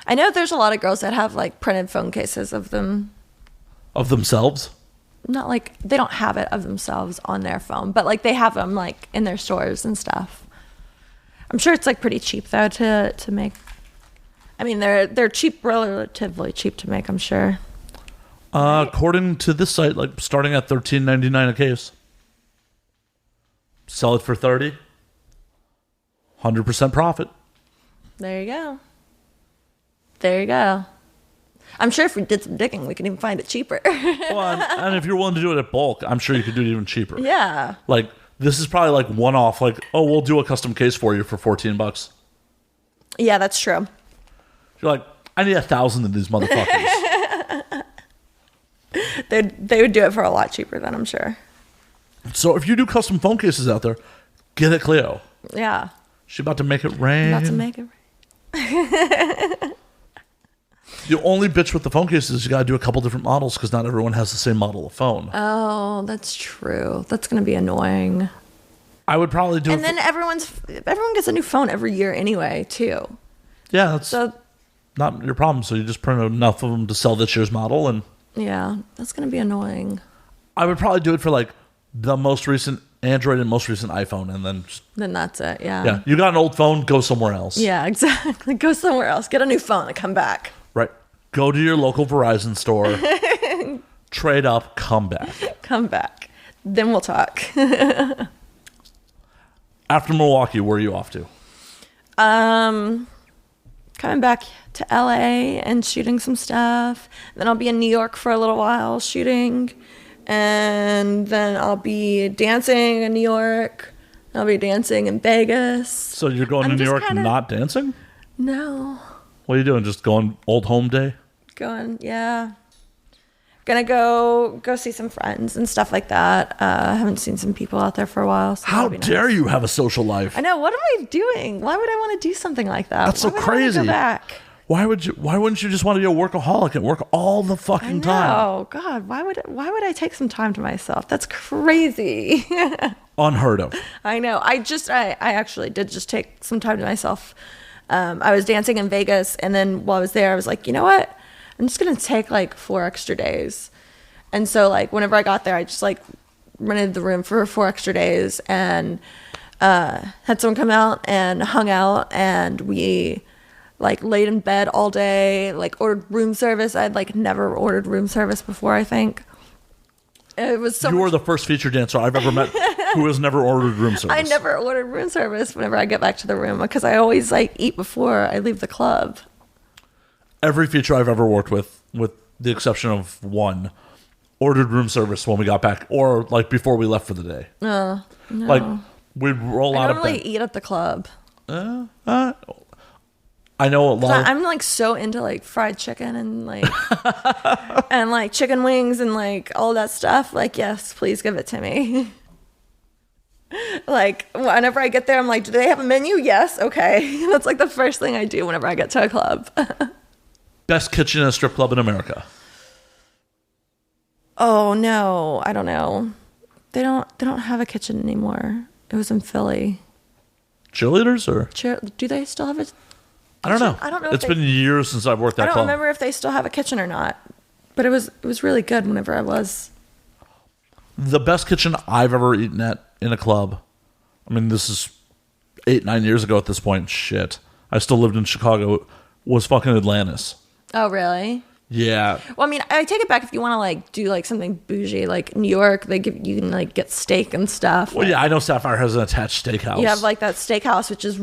I know there's a lot of girls that have like printed phone cases of them. Of themselves? Not like, they don't have it of themselves on their phone, but like they have them like in their stores and stuff. I'm sure it's like pretty cheap though to make. I mean, they're cheap, relatively cheap to make, I'm sure. According to this site, like starting at $13.99 a case. Sell it for $30. 100% profit. There you go. There you go. I'm sure if we did some digging, we could even find it cheaper. Well, and if you're willing to do it at bulk, I'm sure you could do it even cheaper. Yeah. Like, this is probably like one-off, like, oh, we'll do a custom case for you for $14. Yeah, that's true. You're like, I need 1,000 of these motherfuckers. They would do it for a lot cheaper then, I'm sure. So if you do custom phone cases out there, get it, Kleio. Yeah. She's about to make it rain. About to make it rain. The only bitch with the phone case is you got to do a couple different models because not everyone has the same model of phone. Oh, that's true. That's going to be annoying. I would probably do And then everyone gets a new phone every year anyway, too. Yeah, that's So, not your problem. So you just print enough of them to sell this year's model. And yeah, that's going to be annoying. I would probably do it for like the most recent Android and most recent iPhone. And then, Then that's it, yeah, you got an old phone, go somewhere else. Yeah, exactly. Go somewhere else. Get a new phone and come back. Right. Go to your local Verizon store, trade up, come back. Come back. Then we'll talk. After Milwaukee, where are you off to? Coming back to LA and shooting some stuff. Then I'll be in New York for a little while shooting. And then I'll be dancing in New York. I'll be dancing in Vegas. So you're going to New just York kinda- not dancing? No. What are you doing? Just going old home day? Going, yeah. Gonna go see some friends and stuff like that. I haven't seen some people out there for a while. So How that'll be nice. dare you have a social life? I know. What am I doing? Why would I want to do something like that? That's so Why would I wanna crazy. Go back? Why wouldn't you just want to be a workaholic and work all the fucking time? Oh God, why would I take some time to myself? That's crazy. Unheard of. I know. I actually did just take some time to myself. I was dancing in Vegas, and then while I was there, I was like, you know what? I'm just gonna take like 4 extra days. And so like whenever I got there, I just like rented the room for 4 extra days and had someone come out and hung out, and we like laid in bed all day, like ordered room service. I'd like never ordered room service before, I think. It was so You much- are the first featured dancer I've ever met who has never ordered room service. I never ordered room service whenever I get back to the room because I always like eat before I leave the club. Every feature I've ever worked with the exception of one, ordered room service when we got back or like before we left for the day. No. Like we'd roll I out of normally bed. eat at the club. I know a lot. I'm like so into like fried chicken and like and like chicken wings and like all that stuff. Like, yes, please give it to me. Like whenever I get there, I'm like, do they have a menu? Yes, okay. That's like the first thing I do whenever I get to a club. Best kitchen in a strip club in America. Oh no, I don't know. They don't have a kitchen anymore. It was in Philly. Cheerleaders or Do they still have a I don't know. I don't know if It's they- been years since I've worked that I don't club. remember if they still have a kitchen or not. But it was really good whenever I was. The best kitchen I've ever eaten at in a club. I mean, this is 8-9 years ago at this point. Shit, I still lived in Chicago. Was fucking Atlantis. Oh, really? Yeah, Well, I mean, I take it back if you want to like do like something bougie, like New York, you can like get steak and stuff. well, yeah. I know Sapphire has an attached steakhouse. You have like that steakhouse, which is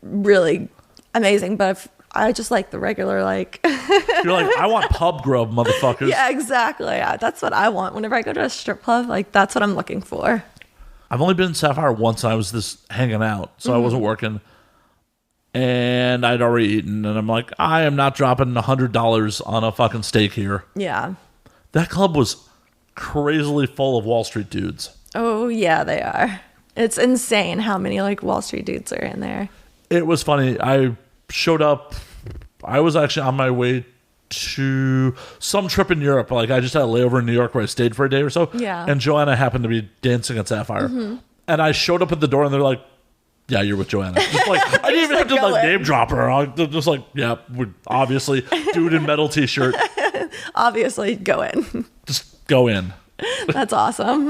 really amazing. But if, I just like the regular like. You're like, I want pub grub, motherfuckers. Yeah, exactly. Yeah, that's what I want whenever I go to a strip club. Like that's what I'm looking for. I've only been in Sapphire once, and I was just hanging out, so I wasn't working. And I'd already eaten, and I'm like, I am not dropping $100 on a fucking steak here. Yeah. That club was crazily full of Wall Street dudes. Oh yeah, they are. It's insane how many like Wall Street dudes are in there. It was funny. I showed up. I was actually on my way to some trip in Europe. Like I just had a layover in New York where I stayed for a day or so. Yeah. And Joanna happened to be dancing at Sapphire. And I showed up at the door, and they're like, yeah, you're with Joanna. Just like I didn't even have to go like in. name drop her. They're just like, yeah, we're obviously dude in metal t-shirt. Obviously, go in. Just go in. That's awesome.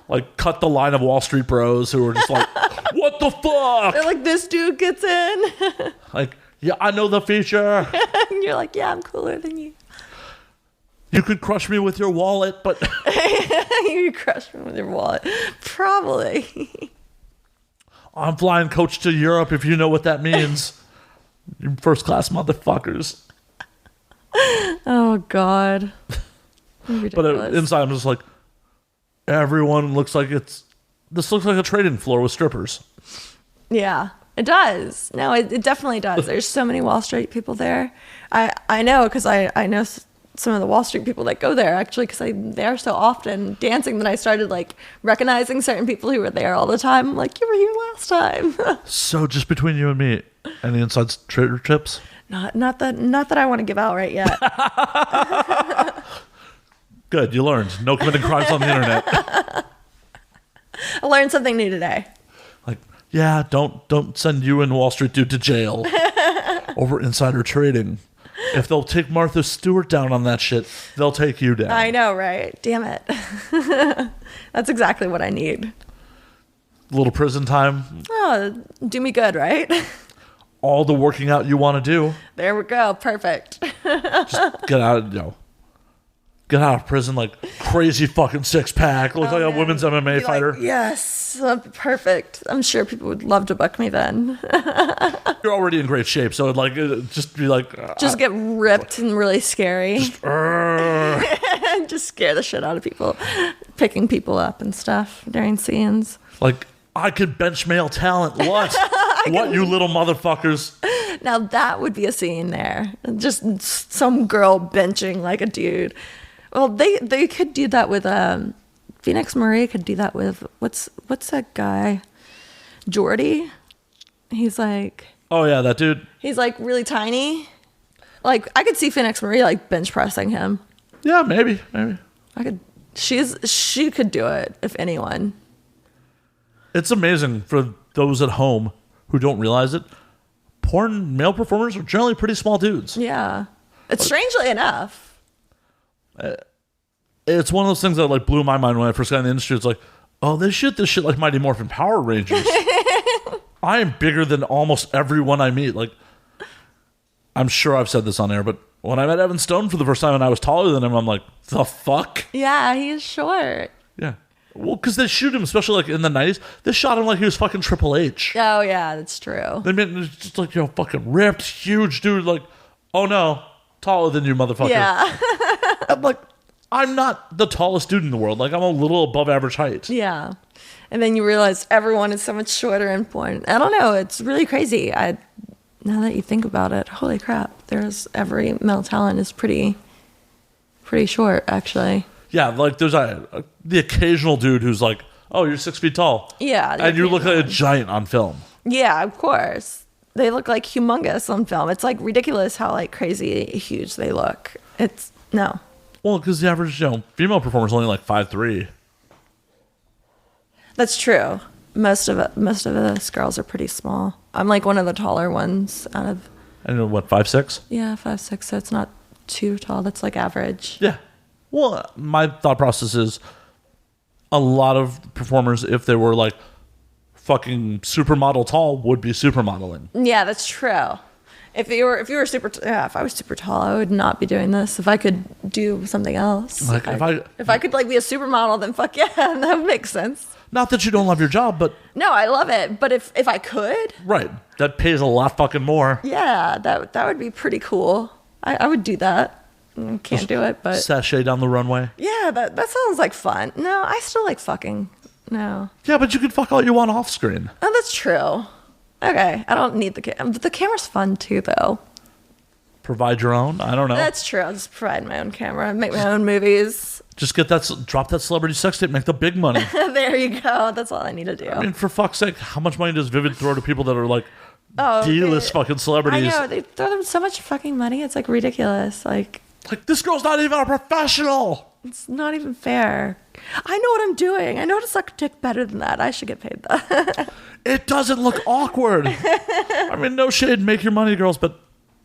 Like cut the line of Wall Street bros who are just like, what the fuck? They're like, this dude gets in. Like, yeah, I know the feature. And you're like, yeah, I'm cooler than you. You could crush me with your wallet, but You crushed me with your wallet. Probably. I'm flying coach to Europe if you know what that means. You first class motherfuckers. Oh, God. But Ridiculous. inside I'm just like, everyone looks like this looks like a trading floor with strippers. Yeah, it does. No, it definitely does. There's so many Wall Street people there. I know because I know some of the Wall Street people that go there actually because I'm there so often dancing that I started like recognizing certain people who were there all the time. I'm like, you were here last time. So just between you and me, any inside trader tips? Not that I want to give out right yet. Good, you learned. No committing crimes on the internet. I learned something new today. Like, yeah, don't send you and Wall Street dude to jail over insider trading. If they'll take Martha Stewart down on that shit, they'll take you down. I know, right? Damn it. That's exactly what I need. A little prison time. Oh, do me good, right? All the working out you want to do. There we go. Perfect. Just get out, get out of prison like crazy fucking six pack. Look like a women's MMA fighter. Like, yes. That'd be perfect. I'm sure people would love to book me then. You're already in great shape, so it'd just be like Just get ripped and really scary. Just scare the shit out of people. Picking people up and stuff during scenes. like I could bench male talent. What? What, you little motherfuckers? Now that would be a scene there. Just some girl benching like a dude. Well, they could do that with Phoenix Marie could do that with what's that guy? Jordy. He's like, Oh yeah, that dude. he's like really tiny. Like I could see Phoenix Marie like bench pressing him. Yeah, maybe. She could do it if anyone. It's amazing for those at home who don't realize it. Porn male performers are generally pretty small dudes. Yeah. It's strangely enough. It's one of those things that like blew my mind when I first got in the industry. It's like, oh, they shoot this shit like Mighty Morphin Power Rangers. I am bigger than almost everyone I meet. Like, I'm sure I've said this on air, but when I met Evan Stone for the first time and I was taller than him, I'm like, the fuck? Yeah, he's short. Yeah. Well, because they shoot him, especially like in the 90s, they shot him like he was fucking Triple H. Oh yeah, that's true. They made him just like, fucking ripped, huge dude. Like, oh no, taller than you, motherfucker. Yeah. I'm like, I'm not the tallest dude in the world. Like, I'm a little above average height. Yeah. And then you realize everyone is so much shorter in porn. I don't know. It's really crazy. Now that you think about it, holy crap. There's every male talent is pretty short, actually. Yeah, like there's the occasional dude who's like, oh, you're 6 feet tall. Yeah. And you look like a giant on film. Yeah, of course. They look like humongous on film. It's like ridiculous how like crazy huge they look. It's no. Well, because the average, female performer is only like 5'3". That's true. Most of us girls are pretty small. I'm like one of the taller ones out of. I don't know, what, 5'6"? Yeah, 5'6". So it's not too tall. That's like average. Yeah. Well, my thought process is a lot of performers, if they were like fucking supermodel tall, would be supermodeling. Yeah, that's true. If you were super, if I was super tall, I would not be doing this. If I could do something else, Like if I could like be a supermodel, then fuck yeah, that would make sense. Not that you don't love your job, but No, I love it. But if I could, right, that pays a lot fucking more. yeah, that would be pretty cool. I would do that. Can't do it, but Sashay down the runway. yeah, that sounds like fun. No, I still like fucking. No. Yeah, but you can fuck all you want off screen. Oh, that's true. Okay, I don't need the camera. But the camera's fun too, though. Provide your own. I don't know. That's true. I'll just provide my own camera, make my own movies. Just drop that celebrity sex tape, make the big money. There you go. That's all I need to do. I mean, for fuck's sake, how much money does Vivid throw to people that are like Oh, D-list fucking I celebrities? know they throw them so much fucking money. It's like ridiculous. Like Like, this girl's not even a professional. it's not even fair. I know what I'm doing. I know how to suck a dick better than that. I should get paid that. It doesn't look awkward. I mean, no shade, make your money, girls, but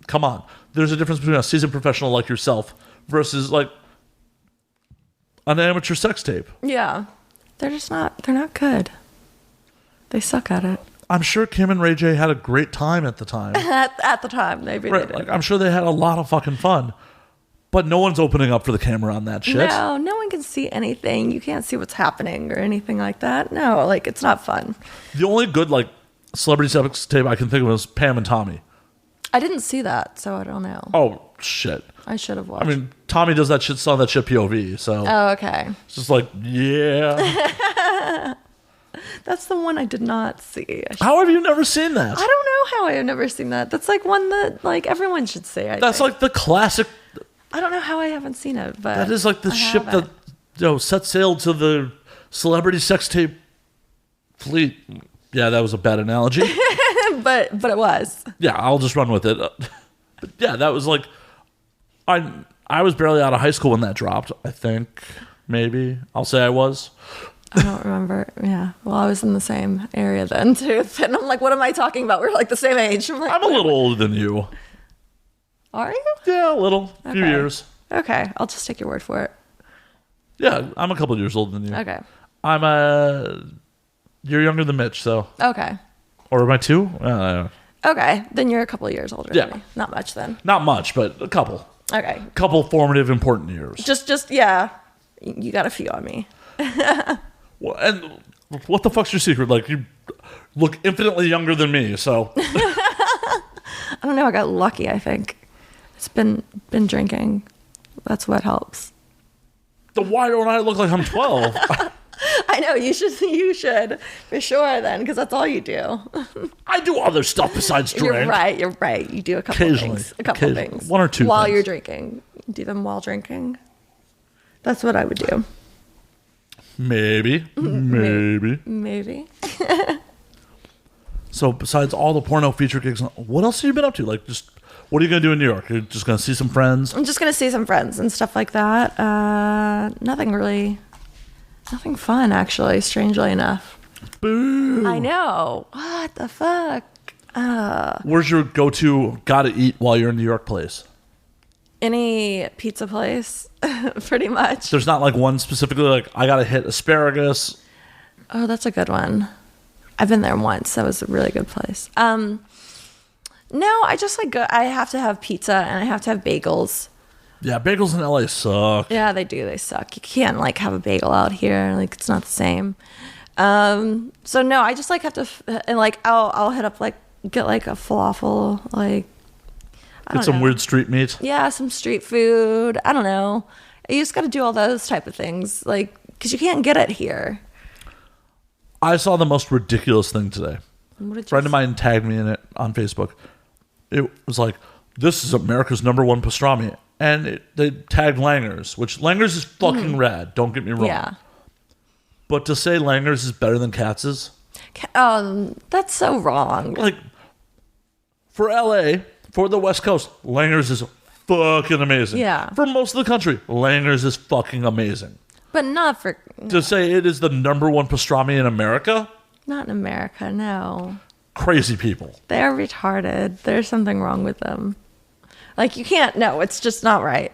come on. There's a difference between a seasoned professional like yourself versus like an amateur sex tape. Yeah, they're not good. They suck at it. I'm sure Kim and Ray J had a great time at the time. At the time, they really Right, did. like, I'm sure they had a lot of fucking fun. But no one's opening up for the camera on that shit. No one can see anything. You can't see what's happening or anything like that. No, like it's not fun. The only good like celebrity sex tape I can think of was Pam and Tommy. I didn't see that, so I don't know. Oh shit! I should have watched. I mean, Tommy does that shit, saw that shit POV, so oh, okay. it's just like, yeah. That's the one I did not see. How have you never seen that? I don't know how I have never seen that. That's like one that like everyone should see. That's think. like the classic. I don't know how I haven't seen it, but That is like the I ship haven't. that set sail to the celebrity sex tape fleet. Yeah, that was a bad analogy. but it was. Yeah, I'll just run with it. But yeah, that was like I was barely out of high school when that dropped. I think maybe I'll say I was. I don't remember. Yeah. Well, I was in the same area then too. And I'm like, what am I talking about? We're like the same age. I'm a little older than you. Are you? Yeah, a little. A few years. Okay. I'll just take your word for it. Yeah, I'm a couple years older than you. Okay. You're younger than Mitch, so. Okay. Or am I 2? Okay. Then you're a couple of years older than me. Not much then. Not much, but a couple. Okay. Couple formative, important years. Just yeah. You got a few on me. Well, and what the fuck's your secret? Like, you look infinitely younger than me, so. I don't know. I got lucky, I think. It's been drinking. That's what helps. Then why don't I look like I'm 12? I know. You should. For sure then, because that's all you do. I do other stuff besides drink. You're right. You do a couple things. A couple things. 1 or 2 while things. you're drinking. Do them while drinking. That's what I would do. Maybe. So besides all the porno feature gigs, what else have you been up to? Like, just what are you going to do in New York? You're just going to see some friends? I'm just going to see some friends and stuff like that. Nothing fun, actually, strangely enough. Boo. I know. What the fuck? Where's your go-to gotta eat while you're in New York place? Any pizza place, pretty much. There's not like one specifically, like, I gotta hit asparagus. Oh, that's a good one. I've been there once. That was a really good place. No, I just like I have to have pizza and I have to have bagels. Yeah, bagels in LA suck. Yeah, they do. They suck. You can't like have a bagel out here. Like it's not the same. So no, I just like have to and like I'll hit up like get like a falafel like. Get some weird street meat. Yeah, some street food. I don't know. You just got to do all those type of things, like because you can't get it here. I saw the most ridiculous thing today. A friend of mine tagged me in it on Facebook. It was like, this is America's #1 pastrami. And they tagged Langer's, which Langer's is fucking rad. Don't get me wrong. Yeah. But to say Langer's is better than Katz's? That's so wrong. Like, for LA, for the West Coast, Langer's is fucking amazing. Yeah. For most of the country, Langer's is fucking amazing. But not for... To say it is the #1 pastrami in America? Not in America, no. Crazy people. They're retarded. There's something wrong with them. Like, you can't... No, it's just not right.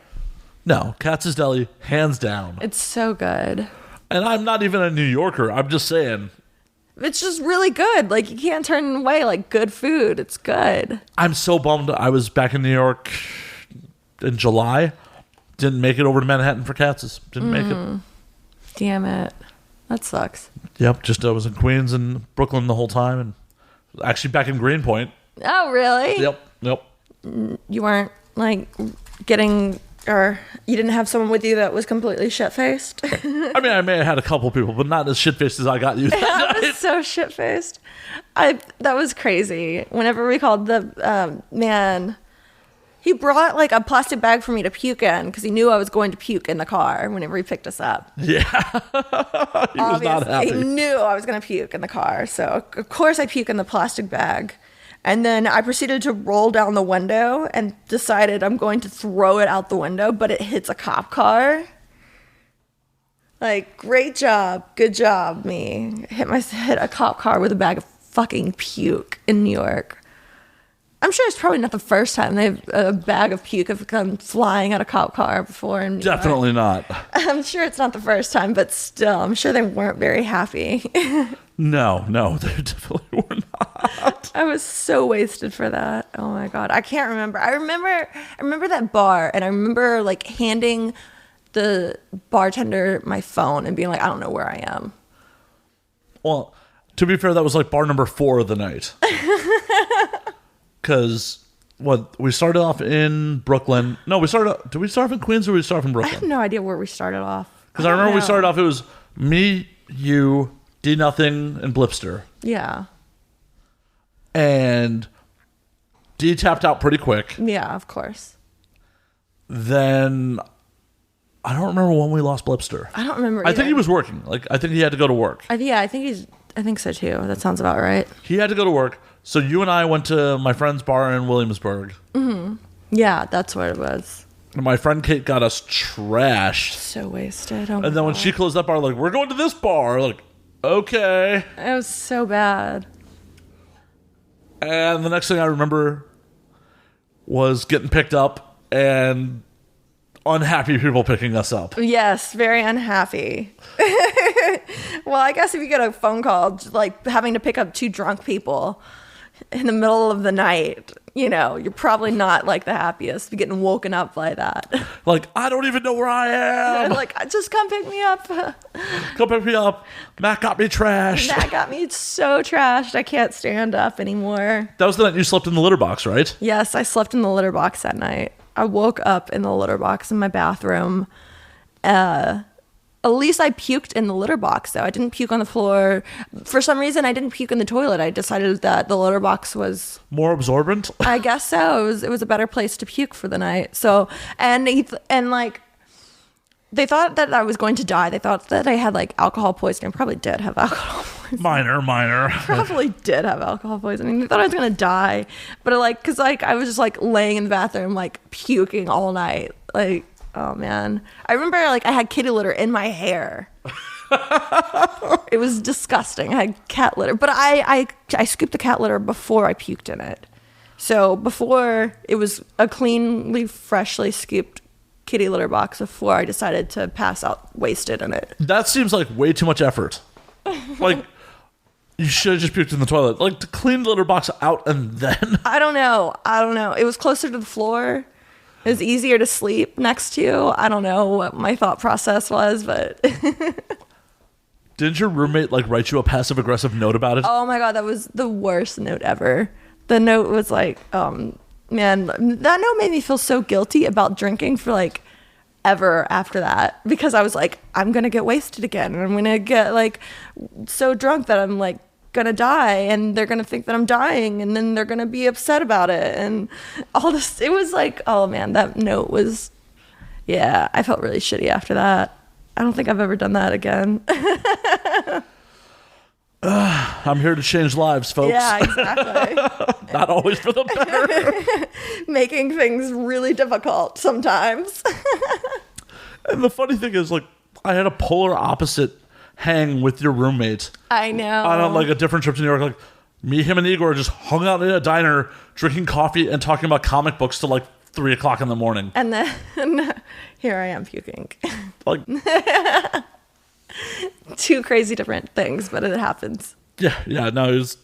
No, Katz's Deli, hands down. It's so good. And I'm not even a New Yorker. I'm just saying. It's just really good. Like, you can't turn away, like, good food. It's good. I'm so bummed. I was back in New York in July. Didn't make it over to Manhattan for Katz's. Didn't make it. Damn it. That sucks. Yep, just I was in Queens and Brooklyn the whole time. And actually back in Greenpoint. Oh, really? Yep. You weren't, like, getting... Or you didn't have someone with you that was completely shit-faced? I mean, I may have had a couple people, but not as shit-faced as I got you. I was so shit-faced. That was crazy. Whenever we called the man... He brought, like, a plastic bag for me to puke in because he knew I was going to puke in the car whenever he picked us up. Yeah. He was not happy. He knew I was going to puke in the car. So, of course, I puke in the plastic bag. And then I proceeded to roll down the window and decided I'm going to throw it out the window, but it hits a cop car. Like, great job. Good job, me. Hit a cop car with a bag of fucking puke in New York. I'm sure it's probably not the first time a bag of puke have come flying out of a cop car before. In New Definitely York. not. I'm sure it's not the first time, but still, I'm sure they weren't very happy. No, they definitely were not. I was so wasted for that. Oh my God. I can't remember. I remember that bar, and I remember like handing the bartender my phone and being like, I don't know where I am. Well, to be fair, that was like bar number 4 of the night. Because we started off in Brooklyn. No, did we start off in Queens or did we start off in Brooklyn? I have no idea where we started off. Because I remember we started off, it was me, you, D Nothing, and Blipster. Yeah. And D tapped out pretty quick. Yeah, of course. Then I don't remember when we lost Blipster. I don't remember I think he was working. Like, I think he had to go to work. I think so too. That sounds about right. He had to go to work. So you and I went to my friend's bar in Williamsburg. Mm-hmm. Yeah, that's what it was. And my friend Kate got us trashed. So wasted. Oh my And then when God. she closed that bar, like, we're going to this bar. Like, okay. It was so bad. And the next thing I remember was getting picked up and unhappy people picking us up. Yes, very unhappy. Well, I guess if you get a phone call, like having to pick up 2 drunk people in the middle of the night, you know, you're probably not like the happiest getting woken up by that. Like, I don't even know where I am. Like, just come pick me up. Come pick me up. Matt got me trashed. That got me so trashed. I can't stand up anymore. That was the night you slept in the litter box, right? Yes, I slept in the litter box that night. I woke up in the litter box in my bathroom. At least I puked in the litter box, though. I didn't puke on the floor. For some reason, I didn't puke in the toilet. I decided that the litter box was... More absorbent? I guess so. It was a better place to puke for the night. So, and like, they thought that I was going to die. They thought that I had, like, alcohol poisoning. Probably did have alcohol poisoning. Minor. Probably did have alcohol poisoning. They thought I was going to die. But, like, because, like, I was just, like, laying in the bathroom, like, puking all night. Like... Oh, man. I remember, like, I had kitty litter in my hair. It was disgusting. I had cat litter. But I scooped the cat litter before I puked in it. So before, it was a cleanly, freshly scooped kitty litter box before I decided to pass out wasted in it. That seems like way too much effort. Like, you should have just puked in the toilet. Like, to clean the litter box out and then... I don't know. It was closer to the floor. It was easier to sleep next to. I don't know what my thought process was, but... Didn't your roommate, like, write you a passive-aggressive note about it? Oh, my God. That was the worst note ever. The note was like, man, that note made me feel so guilty about drinking for, like, ever after that. Because I was like, I'm going to get wasted again. And I'm going to get, like, so drunk that I'm, like, gonna die, and they're gonna think that I'm dying, and then they're gonna be upset about it, and all this. It was like, oh man, that note was, yeah, I felt really shitty after that. I don't think I've ever done that again. I'm here to change lives, folks. Yeah, exactly. Not always for the better. Making things really difficult sometimes. And the funny thing is, like, I had a polar opposite hang with your roommate. I know. On like a different trip to New York. Like, me, him, and Igor just hung out in a diner, drinking coffee and talking about comic books till like 3 o'clock in the morning. And then here I am puking. Like, 2 crazy different things, but it happens. yeah, no, it was...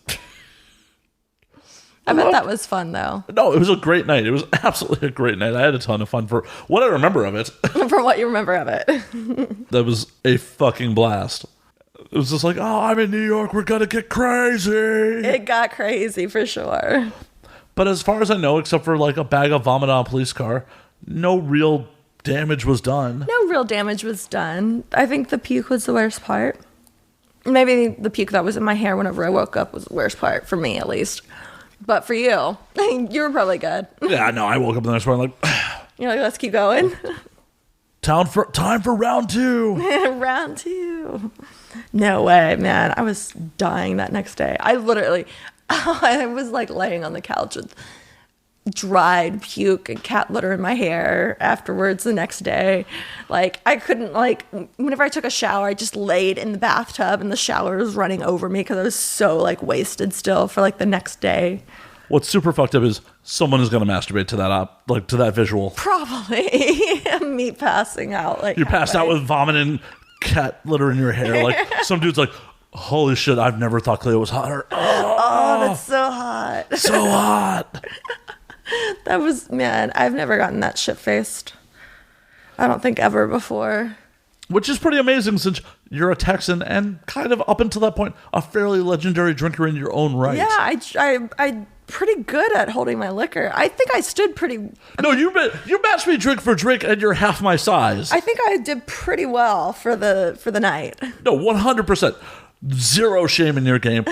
I bet that was fun, though. No, it was a great night. It was absolutely a great night. I had a ton of fun for what I remember of it. From what you remember of it. That was a fucking blast. It was just like, oh, I'm in New York. We're going to get crazy. It got crazy for sure. But as far as I know, except for like a bag of vomit on a police car, no real damage was done. No real damage was done. I think the puke was the worst part. Maybe the puke that was in my hair whenever I woke up was the worst part, for me at least. But for you, you were probably good. Yeah, no, I woke up the next morning like... You're like, let's keep going. Time for round 2. Round 2. No way, man. I was dying that next day. I was like laying on the couch with dried puke and cat litter in my hair afterwards the next day. Like, I couldn't, like, whenever I took a shower, I just laid in the bathtub and the shower was running over me because I was so, like, wasted still for, like, the next day. What's super fucked up is someone is going to masturbate to that to that visual. Probably. Me passing out. Like, You're passed out with vomit and cat litter in your hair. Like, some dude's like, holy shit, I've never thought Kleio was hotter. Oh, that's so hot. So hot. That was, man, I've never gotten that shit-faced. I don't think ever before. Which is pretty amazing since you're a Texan and kind of up until that point, a fairly legendary drinker in your own right. Yeah, I'm pretty good at holding my liquor. I think I stood pretty... No, you matched me drink for drink and you're half my size. I think I did pretty well for the night. No, 100%. Zero shame in your game.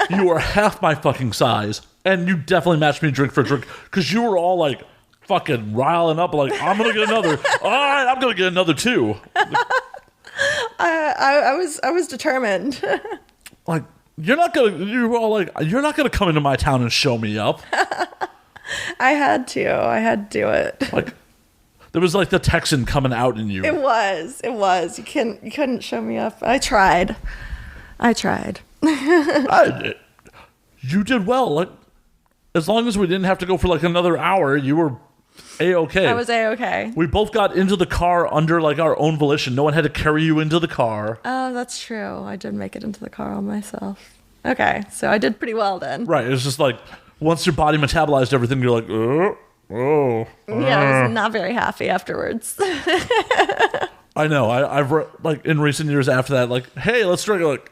You are half my fucking size. And you definitely matched me drink for drink because you were all like fucking riling up like, I'm going to get another. All right, I'm going to get another 2. I was determined. Like, you're not going to come into my town and show me up. I had to do it. Like, there was like the Texan coming out in you. It was. You couldn't show me up. I tried. You did well. Like, as long as we didn't have to go for like another hour, you were A-okay. I was A-okay. We both got into the car under like our own volition. No one had to carry you into the car. Oh, that's true. I did make it into the car all myself. Okay, so I did pretty well then. Right. It was just like, once your body metabolized everything, you're like, Yeah, I was not very happy afterwards. I know. I've like in recent years after that, like, hey, let's drink. Like,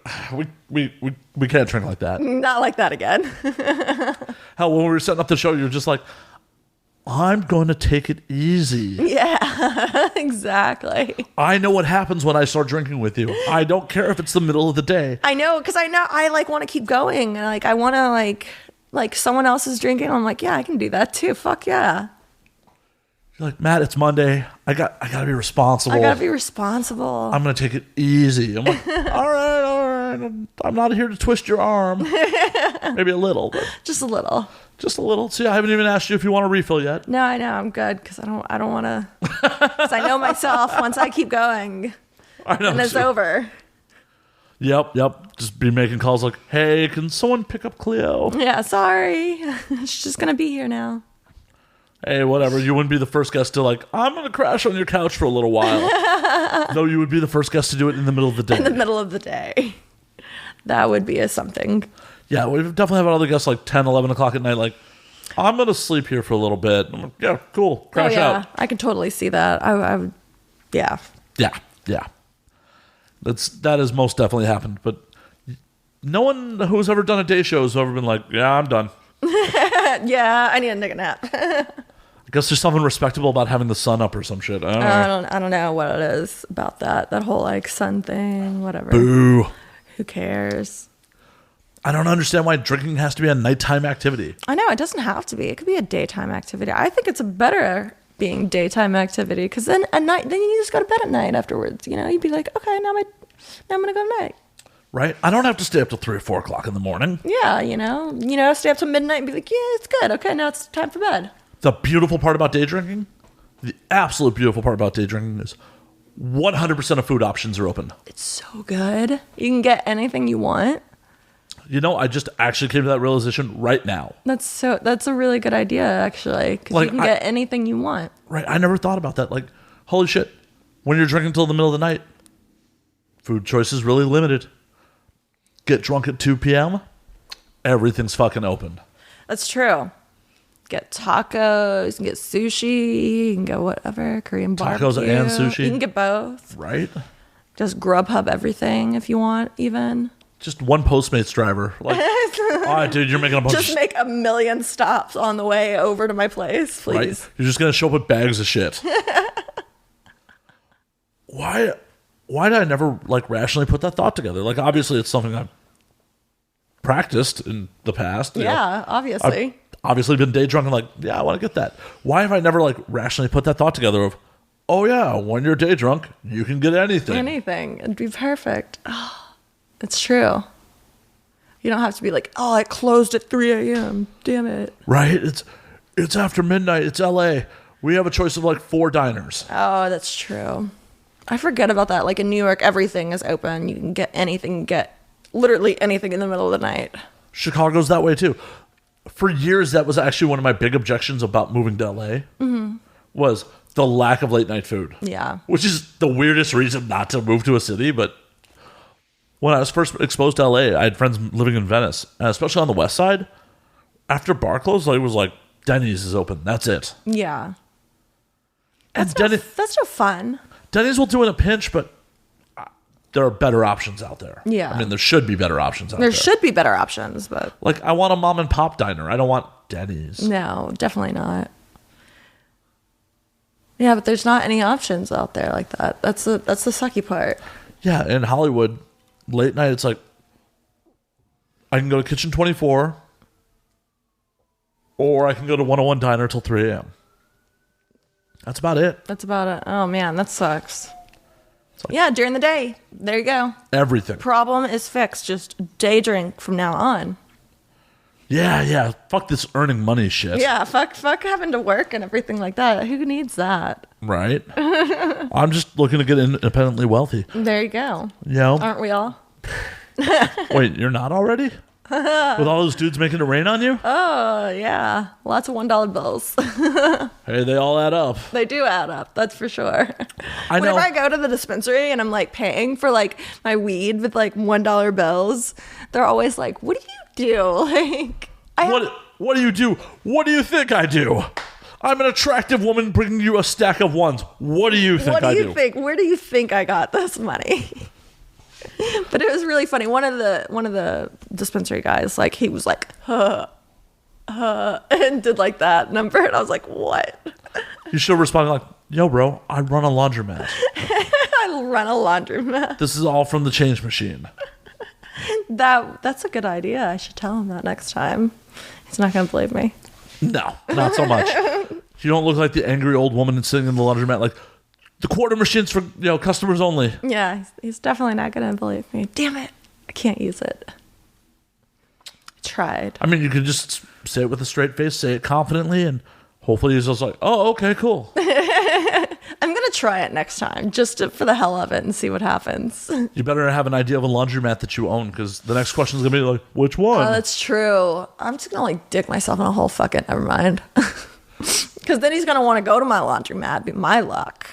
we can't drink like that. Not like that again. Hell, when we were setting up the show, you're just like, I'm going to take it easy. Yeah, exactly. I know what happens when I start drinking with you. I don't care if it's the middle of the day. I know, because I like want to keep going. And like I want to like someone else is drinking. I'm like, yeah, I can do that too. Fuck yeah. You're like, Matt, it's Monday. I gotta be responsible. I gotta be responsible. I'm gonna take it easy. I'm like, all right. I'm not here to twist your arm. Maybe a little, but Just a little. just a little. See, I haven't even asked you if you want a refill yet. No, I know. I'm good because I don't want to. Because I know myself. Once I keep going, I know. and it's too. over. Yep. Just be making calls like, hey, can someone pick up Cleo? Yeah, sorry. She's just gonna be here now. Hey, whatever. You wouldn't be the first guest to like, I'm going to crash on your couch for a little while. No, you would be the first guest to do it in the middle of the day. In the middle of the day. That would be something. Yeah, we've definitely had other guests like 10, 11 o'clock at night like, I'm going to sleep here for a little bit. I'm like, yeah, cool. Crash out. I can totally see that. I would, yeah. Yeah. That has most definitely happened. But no one who's ever done a day show has ever been like, yeah, I'm done. Yeah, I need to take a nap. I guess there's something respectable about having the sun up or some shit. I don't know. I don't know what it is about that whole like sun thing, whatever. Boo. Who cares? I don't understand why drinking has to be a nighttime activity. I know, it doesnn't have to be. It could be a daytime activity. I think it's a better being daytime activity because then at night, then you just go to bed at night afterwards. You know, you'd be like, okay, now I'm gonna go to night. Right? I don't have to stay up till 3 or 4 o'clock in the morning. Yeah, you know, stay up till midnight and be like, yeah, it's good. Okay, now it's time for bed. The beautiful part about day drinking, the absolute beautiful part about day drinking is 100% of food options are open. It's so good. You can get anything you want. You know, I just actually came to that realization right now. That's a really good idea, actually, because Like, you can get anything you want. Right? I never thought about that. Like, holy shit. When you're drinking till the middle of the night, food choice is really limited. Get drunk at 2 p.m., everything's fucking open. That's true. Get tacos, you can get sushi, you can get whatever, Korean barbecue. Tacos and sushi? You can get both. Right? Just Grubhub everything if you want, even. Just one Postmates driver. Like, all right, dude, you're making a bunch Just make a million stops on the way over to my place, please. Right? You're just going to show up with bags of shit. Why did I never, like, rationally put that thought together? Like, obviously, it's something I've practiced in the past. You know. Yeah, obviously. I've obviously been day drunk and like, yeah, I want to get that. Why have I never, like, rationally put that thought together of, oh, yeah, when you're day drunk, you can get anything. Anything. It'd be perfect. Oh, it's true. You don't have to be like, oh, it closed at 3 a.m. Damn it. Right? It's after midnight. It's L.A. We have a choice of, like, 4 diners. Oh, that's true. I forget about that. Like in New York, everything is open. You can get anything, get literally anything in the middle of the night. Chicago's that way, too. For years, that was actually one of my big objections about moving to L.A. Was the lack of late-night food. Yeah. Which is the weirdest reason not to move to a city, but when I was first exposed to LA, I had friends living in Venice, and especially on the west side. After bar closed, it was like, Denny's is open. That's it. Yeah. And That's no fun. Denny's will do in a pinch, but there are better options out there. Yeah. I mean, there should be better options out there. There should be better options, but... Like, I want a mom and pop diner. I don't want Denny's. No, definitely not. Yeah, but there's not any options out there like that. That's the sucky part. Yeah, in Hollywood, late night, it's like, I can go to Kitchen 24, or I can go to 101 Diner till 3 a.m. That's about it. That's about it. Oh, man, that sucks. Yeah, during the day. There you go. Everything. Problem is fixed. Just day drink from now on. Yeah. Fuck this earning money shit. Yeah, fuck having to work and everything like that. Who needs that? Right? I'm just looking to get independently wealthy. There you go. You know? Aren't we all? Wait, you're not already? With all those dudes making it rain on you? Oh, yeah. Lots of $1 bills. Hey, they all add up. They do add up, that's for sure. I know. Whenever I go to the dispensary and I'm like paying for like my weed with like $1 bills, they're always like, "What do you do?" Like, What do you do? What do you think I do? I'm an attractive woman bringing you a stack of ones. What do you think I do? What do you think? Where do you think I got this money? But it was really funny. One of the dispensary guys, like, he was like, and did like that number, and I was like, what? You should have responded like, "Yo, bro, I run a laundromat. I run a laundromat. This is all from the change machine." That's a good idea. I should tell him that next time. He's not gonna believe me. No, not so much. You don't look like the angry old woman sitting in the laundromat like, "The quarter machine's for customers only." Yeah, he's definitely not gonna believe me. Damn it, I can't use it. I tried. I mean, you could just say it with a straight face, say it confidently, and hopefully he's just like, "Oh, okay, cool." I'm gonna try it next time, for the hell of it, and see what happens. You better have an idea of a laundromat that you own, because the next question is gonna be like, "Which one?" Oh, that's true. I'm just gonna like dick myself in a hole. Fuck it, never mind. Because then he's gonna want to go to my laundromat. Be my luck.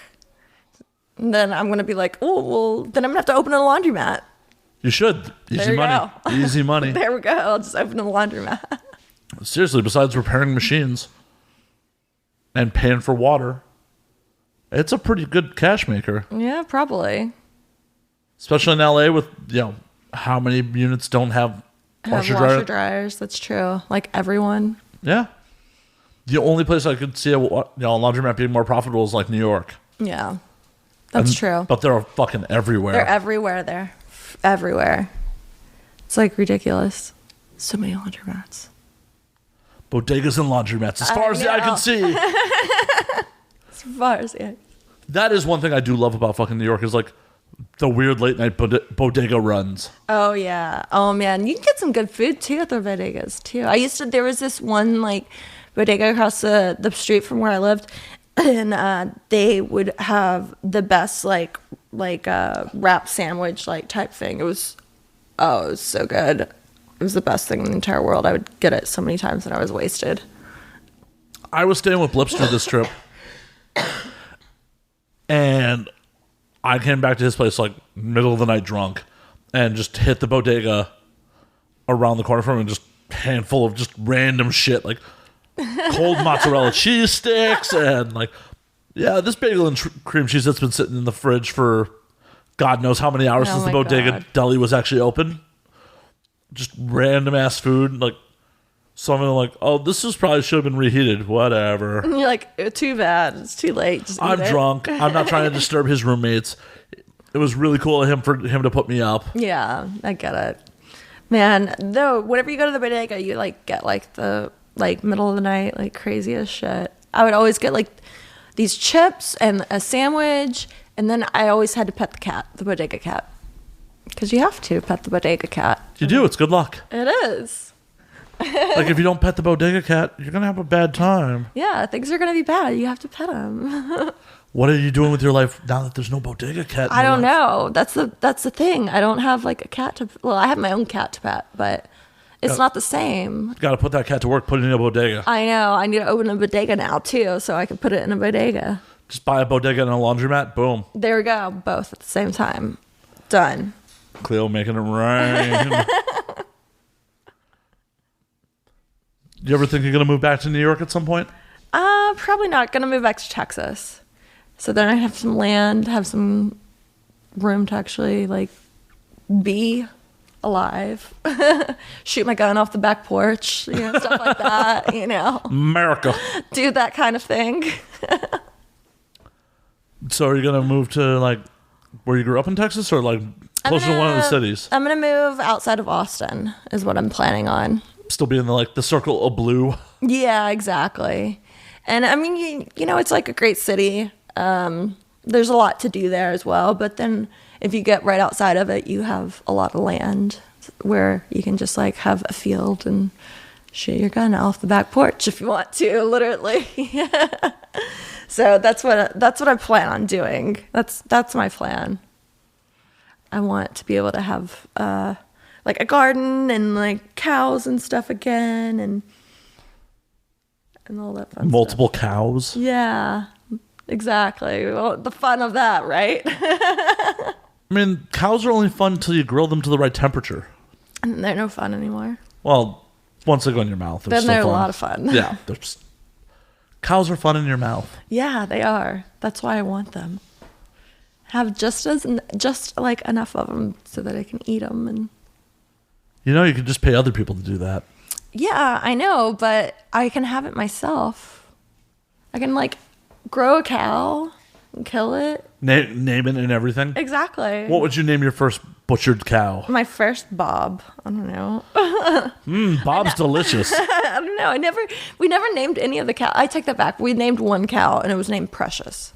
And then I'm gonna be like, "Oh, well, then I'm gonna have to open a laundromat." You should. Easy There you money. go. Easy money. There we go. I'll just open a laundromat. Seriously, besides repairing machines and paying for water, it's a pretty good cash maker. Yeah, probably. Especially in LA with, how many units don't have washer dryer? dryers. That's true. Like everyone. Yeah. The only place I could see a laundromat being more profitable is like New York. Yeah, that's true. But they're fucking everywhere. They're everywhere there. Everywhere. It's like ridiculous. So many laundromats. Bodegas and laundromats, as far as the eye can see. As far as the eye. That is one thing I do love about fucking New York is like the weird late night bodega runs. Oh, yeah. Oh, man. You can get some good food, too, at the bodegas, too. There was this one, like, bodega across the street from where I lived, and they would have the best, like wrap sandwich, like, type thing. It was so good. It was the best thing in the entire world. I would get it so many times and I was wasted. I was staying with Blipster this trip, and I came back to his place like middle of the night drunk and just hit the bodega around the corner from him and just handful of just random shit like cold mozzarella cheese sticks and like, this bagel and cream cheese that's been sitting in the fridge for God knows how many hours since the bodega deli was actually open. Just random ass food, like something like, "Oh, this probably should have been reheated." Whatever. And you're like, too bad. It's too late. Just I'm eat it. drunk. I'm not trying to disturb his roommates. It was really cool of him for him to put me up. Yeah, I get it. Man, though, whenever you go to the bodega, you like get like the middle of the night, like crazy as shit. I would always get like these chips and a sandwich, and then I always had to pet the bodega cat. Because you have to pet the bodega cat. You do. It's good luck. It is. Like, if you don't pet the bodega cat, you're going to have a bad time. Yeah, things are going to be bad. You have to pet him. What are you doing with your life now that there's no bodega cat? I don't know. That's the thing. I don't have like a cat to... Well, I have my own cat to pet, but it's not the same. Got to put that cat to work, put it in a bodega. I know. I need to open a bodega now, too, so I can put it in a bodega. Just buy a bodega and a laundromat. Boom. There we go. Both at the same time. Done. Cleo making it rain. You ever think you're going to move back to New York at some point? Probably not. Gonna move back to Texas. So then I have some land, have some room to actually like be alive. Shoot my gun off the back porch, stuff like that, America. Do that kind of thing. So are you going to move to like where you grew up in Texas or like closer to one of the cities? I'm gonna move outside of Austin is what I'm planning on. Still be in the circle of blue. Yeah, exactly. And I mean, it's like a great city. There's a lot to do there as well. But then if you get right outside of it, you have a lot of land where you can just like have a field and shoot your gun off the back porch if you want to, literally. So that's what I plan on doing. That's my plan. I want to be able to have like a garden and like cows and stuff again and all that fun Multiple stuff. cows. Yeah, exactly. Well, the fun of that, right? I mean, cows are only fun until you grill them to the right temperature. And they're no fun anymore. Well, once they go in your mouth, they're Then still they're fun. a lot of fun. Yeah, cows are fun in your mouth. Yeah, they are. That's why I want them. Have just like enough of them so that I can eat them. And You know, you could just pay other people to do that. yeah, I know, but I can have it myself. I can like grow a cow and kill it. Name it and everything. Exactly. What would you name your first butchered cow? My first Bob. I don't know. Bob's delicious. I don't know. We never named any of the cow. I take that back. We named one cow and it was named Precious.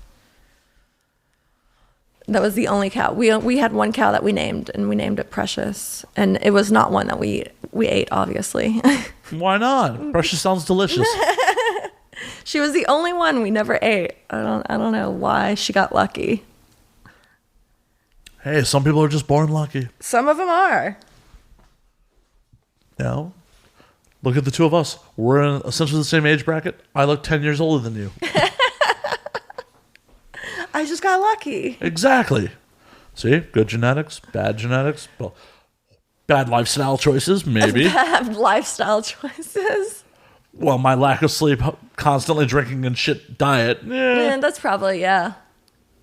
That was the only cow. We had one cow that we named and we named it Precious. And it was not one that we ate, obviously. Why not? Precious sounds delicious. She was the only one we never ate. I don't know why she got lucky. Hey, some people are just born lucky. Some of them are. You know? Look at the two of us. We're in essentially the same age bracket. I look 10 years older than you. I just got lucky. Exactly. See? Good genetics, bad genetics. Well, bad lifestyle choices, maybe. Bad lifestyle choices. Well, my lack of sleep, constantly drinking and shit diet, Yeah, that's probably, yeah.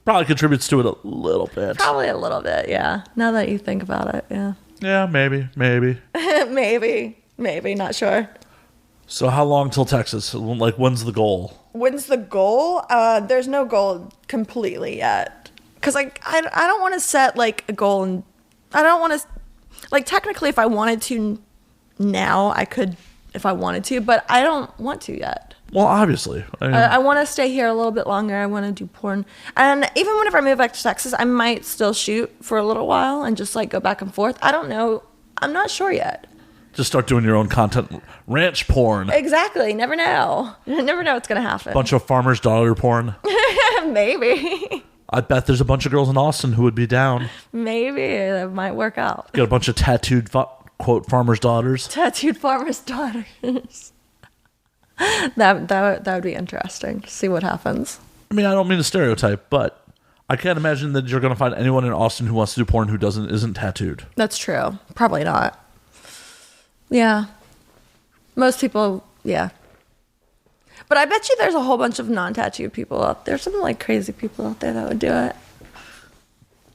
probably contributes to it a little bit. Probably a little bit, yeah. Now that you think about it, yeah. Yeah, maybe. Maybe, not sure. So how long till Texas? Like, when's the goal? When's the goal? There's no goal completely yet. Because I don't want to set, like, a goal. And I don't want to... Like, technically, if I wanted to now, I could if I wanted to. But I don't want to yet. Well, obviously. I want to stay here a little bit longer. I want to do porn. And even whenever I move back to Texas, I might still shoot for a little while and just, like, go back and forth. I don't know. I'm not sure yet. Just start doing your own content. Ranch porn. Exactly. Never know. Never know what's going to happen. Bunch of farmer's daughter porn. Maybe. I bet there's a bunch of girls in Austin who would be down. Maybe. That might work out. Get a bunch of tattooed, quote, farmer's daughters. Tattooed farmers' daughters. That would be interesting to see what happens. I mean, I don't mean to stereotype, but I can't imagine that you're going to find anyone in Austin who wants to do porn who isn't tattooed. That's true. Probably not. Yeah. Most people, yeah. But I bet you there's a whole bunch of non-tattooed people out there. Some like crazy people out there that would do it.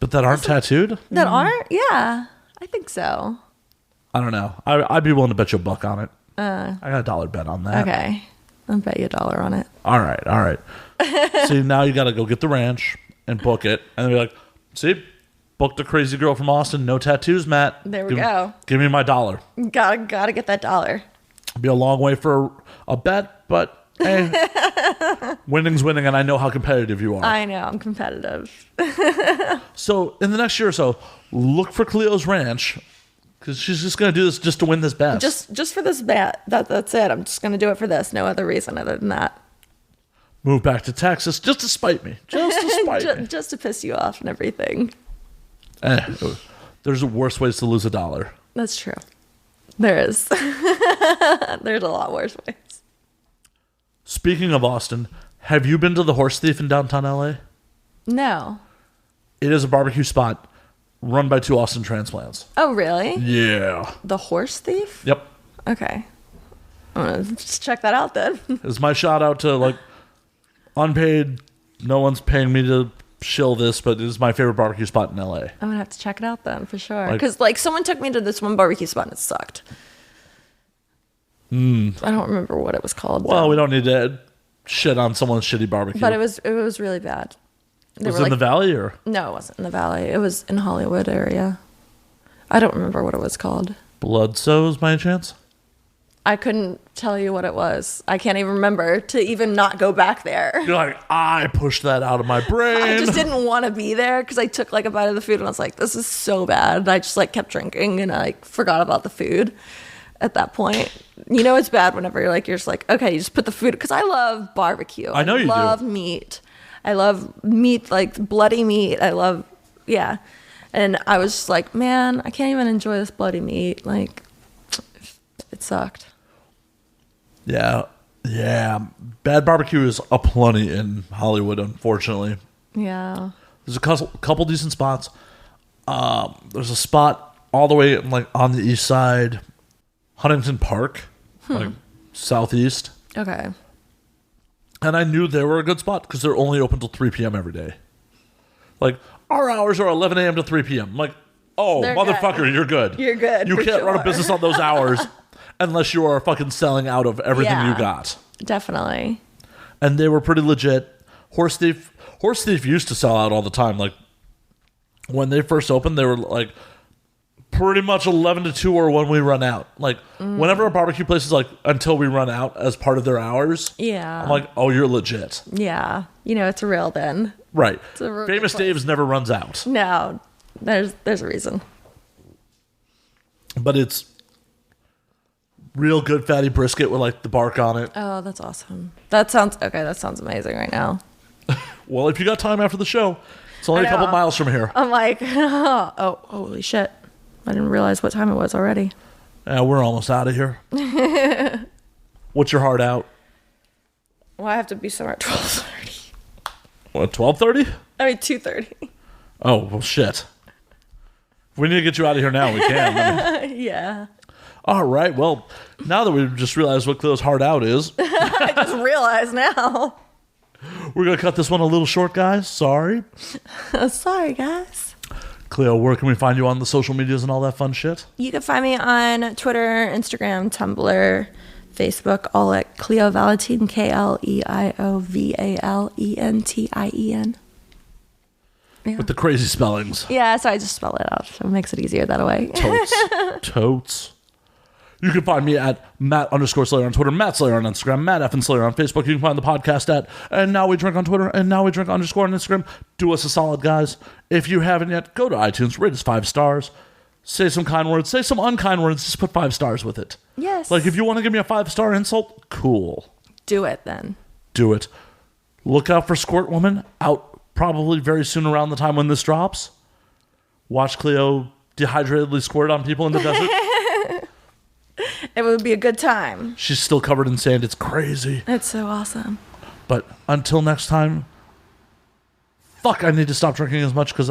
But that aren't tattooed? That aren't? Yeah. I think so. I don't know. I'd be willing to bet you $1 on it. I got $1 bet on that. Okay. I'll bet you $1 on it. All right. See, now you got to go get the ranch and book it. And be like, see, booked a crazy girl from Austin. No tattoos, Matt. There we go. Give me my $1. Gotta get that $1. Be a long way for a bet, but hey, winning's winning, and I know how competitive you are. I know. I'm competitive. So in the next year or so, look for Kleio's ranch, because she's just going to do this just to win this bet. Just for this bet. That's it. I'm just going to do it for this. No other reason other than that. Move back to Texas just to spite me. Just to spite me. Just to piss you off and everything. There's worse ways to lose $1. That's true. There is. There's a lot worse ways. Speaking of Austin, have you been to the Horse Thief in downtown LA? No. It is a barbecue spot run by 2 Austin transplants. Oh, really? Yeah. The Horse Thief? Yep. Okay. I'm going to just check that out then. It's my shout out to, like, unpaid, no one's paying me to shill this, but it is my favorite barbecue spot in LA. I'm going to have to check it out then for sure. Like- Because, like, someone took me to this one barbecue spot and it sucked. I don't remember what it was called. Well, though. we don't need to shit on someone's shitty barbecue. But it was really bad. Was it in the valley or? No, it wasn't in the valley. It was in Hollywood area. I don't remember what it was called. Bloodsoes, by any chance? I couldn't tell you what it was. I can't even remember to even not go back there. You're like, I pushed that out of my brain. I just didn't want to be there because I took like a bite of the food and I was like, this is so bad. And I just like kept drinking and I like, forgot about the food. at that point. You know it's bad whenever you're just like, okay, you just put the food, because I love barbecue. I know you love do. meat. I love meat, like bloody meat. I love, yeah. And I was just like, man, I can't even enjoy this bloody meat. Like, it sucked. Yeah. Bad barbecue is aplenty in Hollywood, unfortunately. Yeah. There's a couple decent spots. There's a spot all the way like on the east side, Huntington Park, like southeast. Okay. And I knew they were a good spot because they're only open till 3 p.m. every day. Like, our hours are 11 a.m. to 3 p.m. I'm like, oh, They're motherfucker, good. you're good. You're good, You for can't run a sure. business on those hours unless you are fucking selling out of everything Yeah. you got. Definitely. And they were pretty legit. Horse Thief used to sell out all the time. Like, when they first opened, they were like pretty much 11 to 2 or when we run out. Like, whenever a barbecue place is like, until we run out as part of their hours. Yeah. I'm like, oh, you're legit. Yeah. You know, it's real then. Right. a real Famous good place. Dave's never runs out. No, there's a reason. But it's real good fatty brisket with like the bark on it. Oh, that's awesome. That sounds amazing right now. Well, if you got time after the show, it's only I a couple know. miles from here. I'm like, oh, holy shit. I didn't realize what time it was already. We're almost out of here. What's your heart out? Well, I have to be somewhere at 12:30. What, 12:30? I mean, 2:30. Oh, well, shit. If we need to get you out of here now, we can. I mean, Yeah. all right. Well, now that we've just realized what Cleo's heart out is, I just realized now. we're going to cut this one a little short, guys. Sorry. Sorry, guys. Cleo, where can we find you on the social medias and all that fun shit? You can find me on Twitter, Instagram, Tumblr, Facebook, all at Kleio Valentien, KleioValentien. Yeah. With the crazy spellings. Yeah, so I just spell it out. So it makes it easier that way. Totes. You can find me at Matt_Slayer on Twitter, Matt Slayer on Instagram, Matt F and Slayer on Facebook. You can find the podcast at And Now We Drink on Twitter, and Now We Drink _ on Instagram. Do us a solid, guys. If you haven't yet, go to iTunes, rate us 5 stars. Say some kind words, say some unkind words, just put 5 stars with it. Yes. Like, if you want to give me a 5-star insult, cool. Do it then. Do it. Look out for Squirt Woman, out probably very soon around the time when this drops. Watch Cleo dehydratedly squirt on people in the desert. It would be a good time. She's still covered in sand. It's crazy. It's so awesome. But until next time, fuck, I need to stop drinking as much because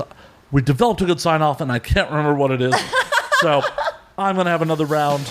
we developed a good sign-off and I can't remember what it is. So I'm going to have another round.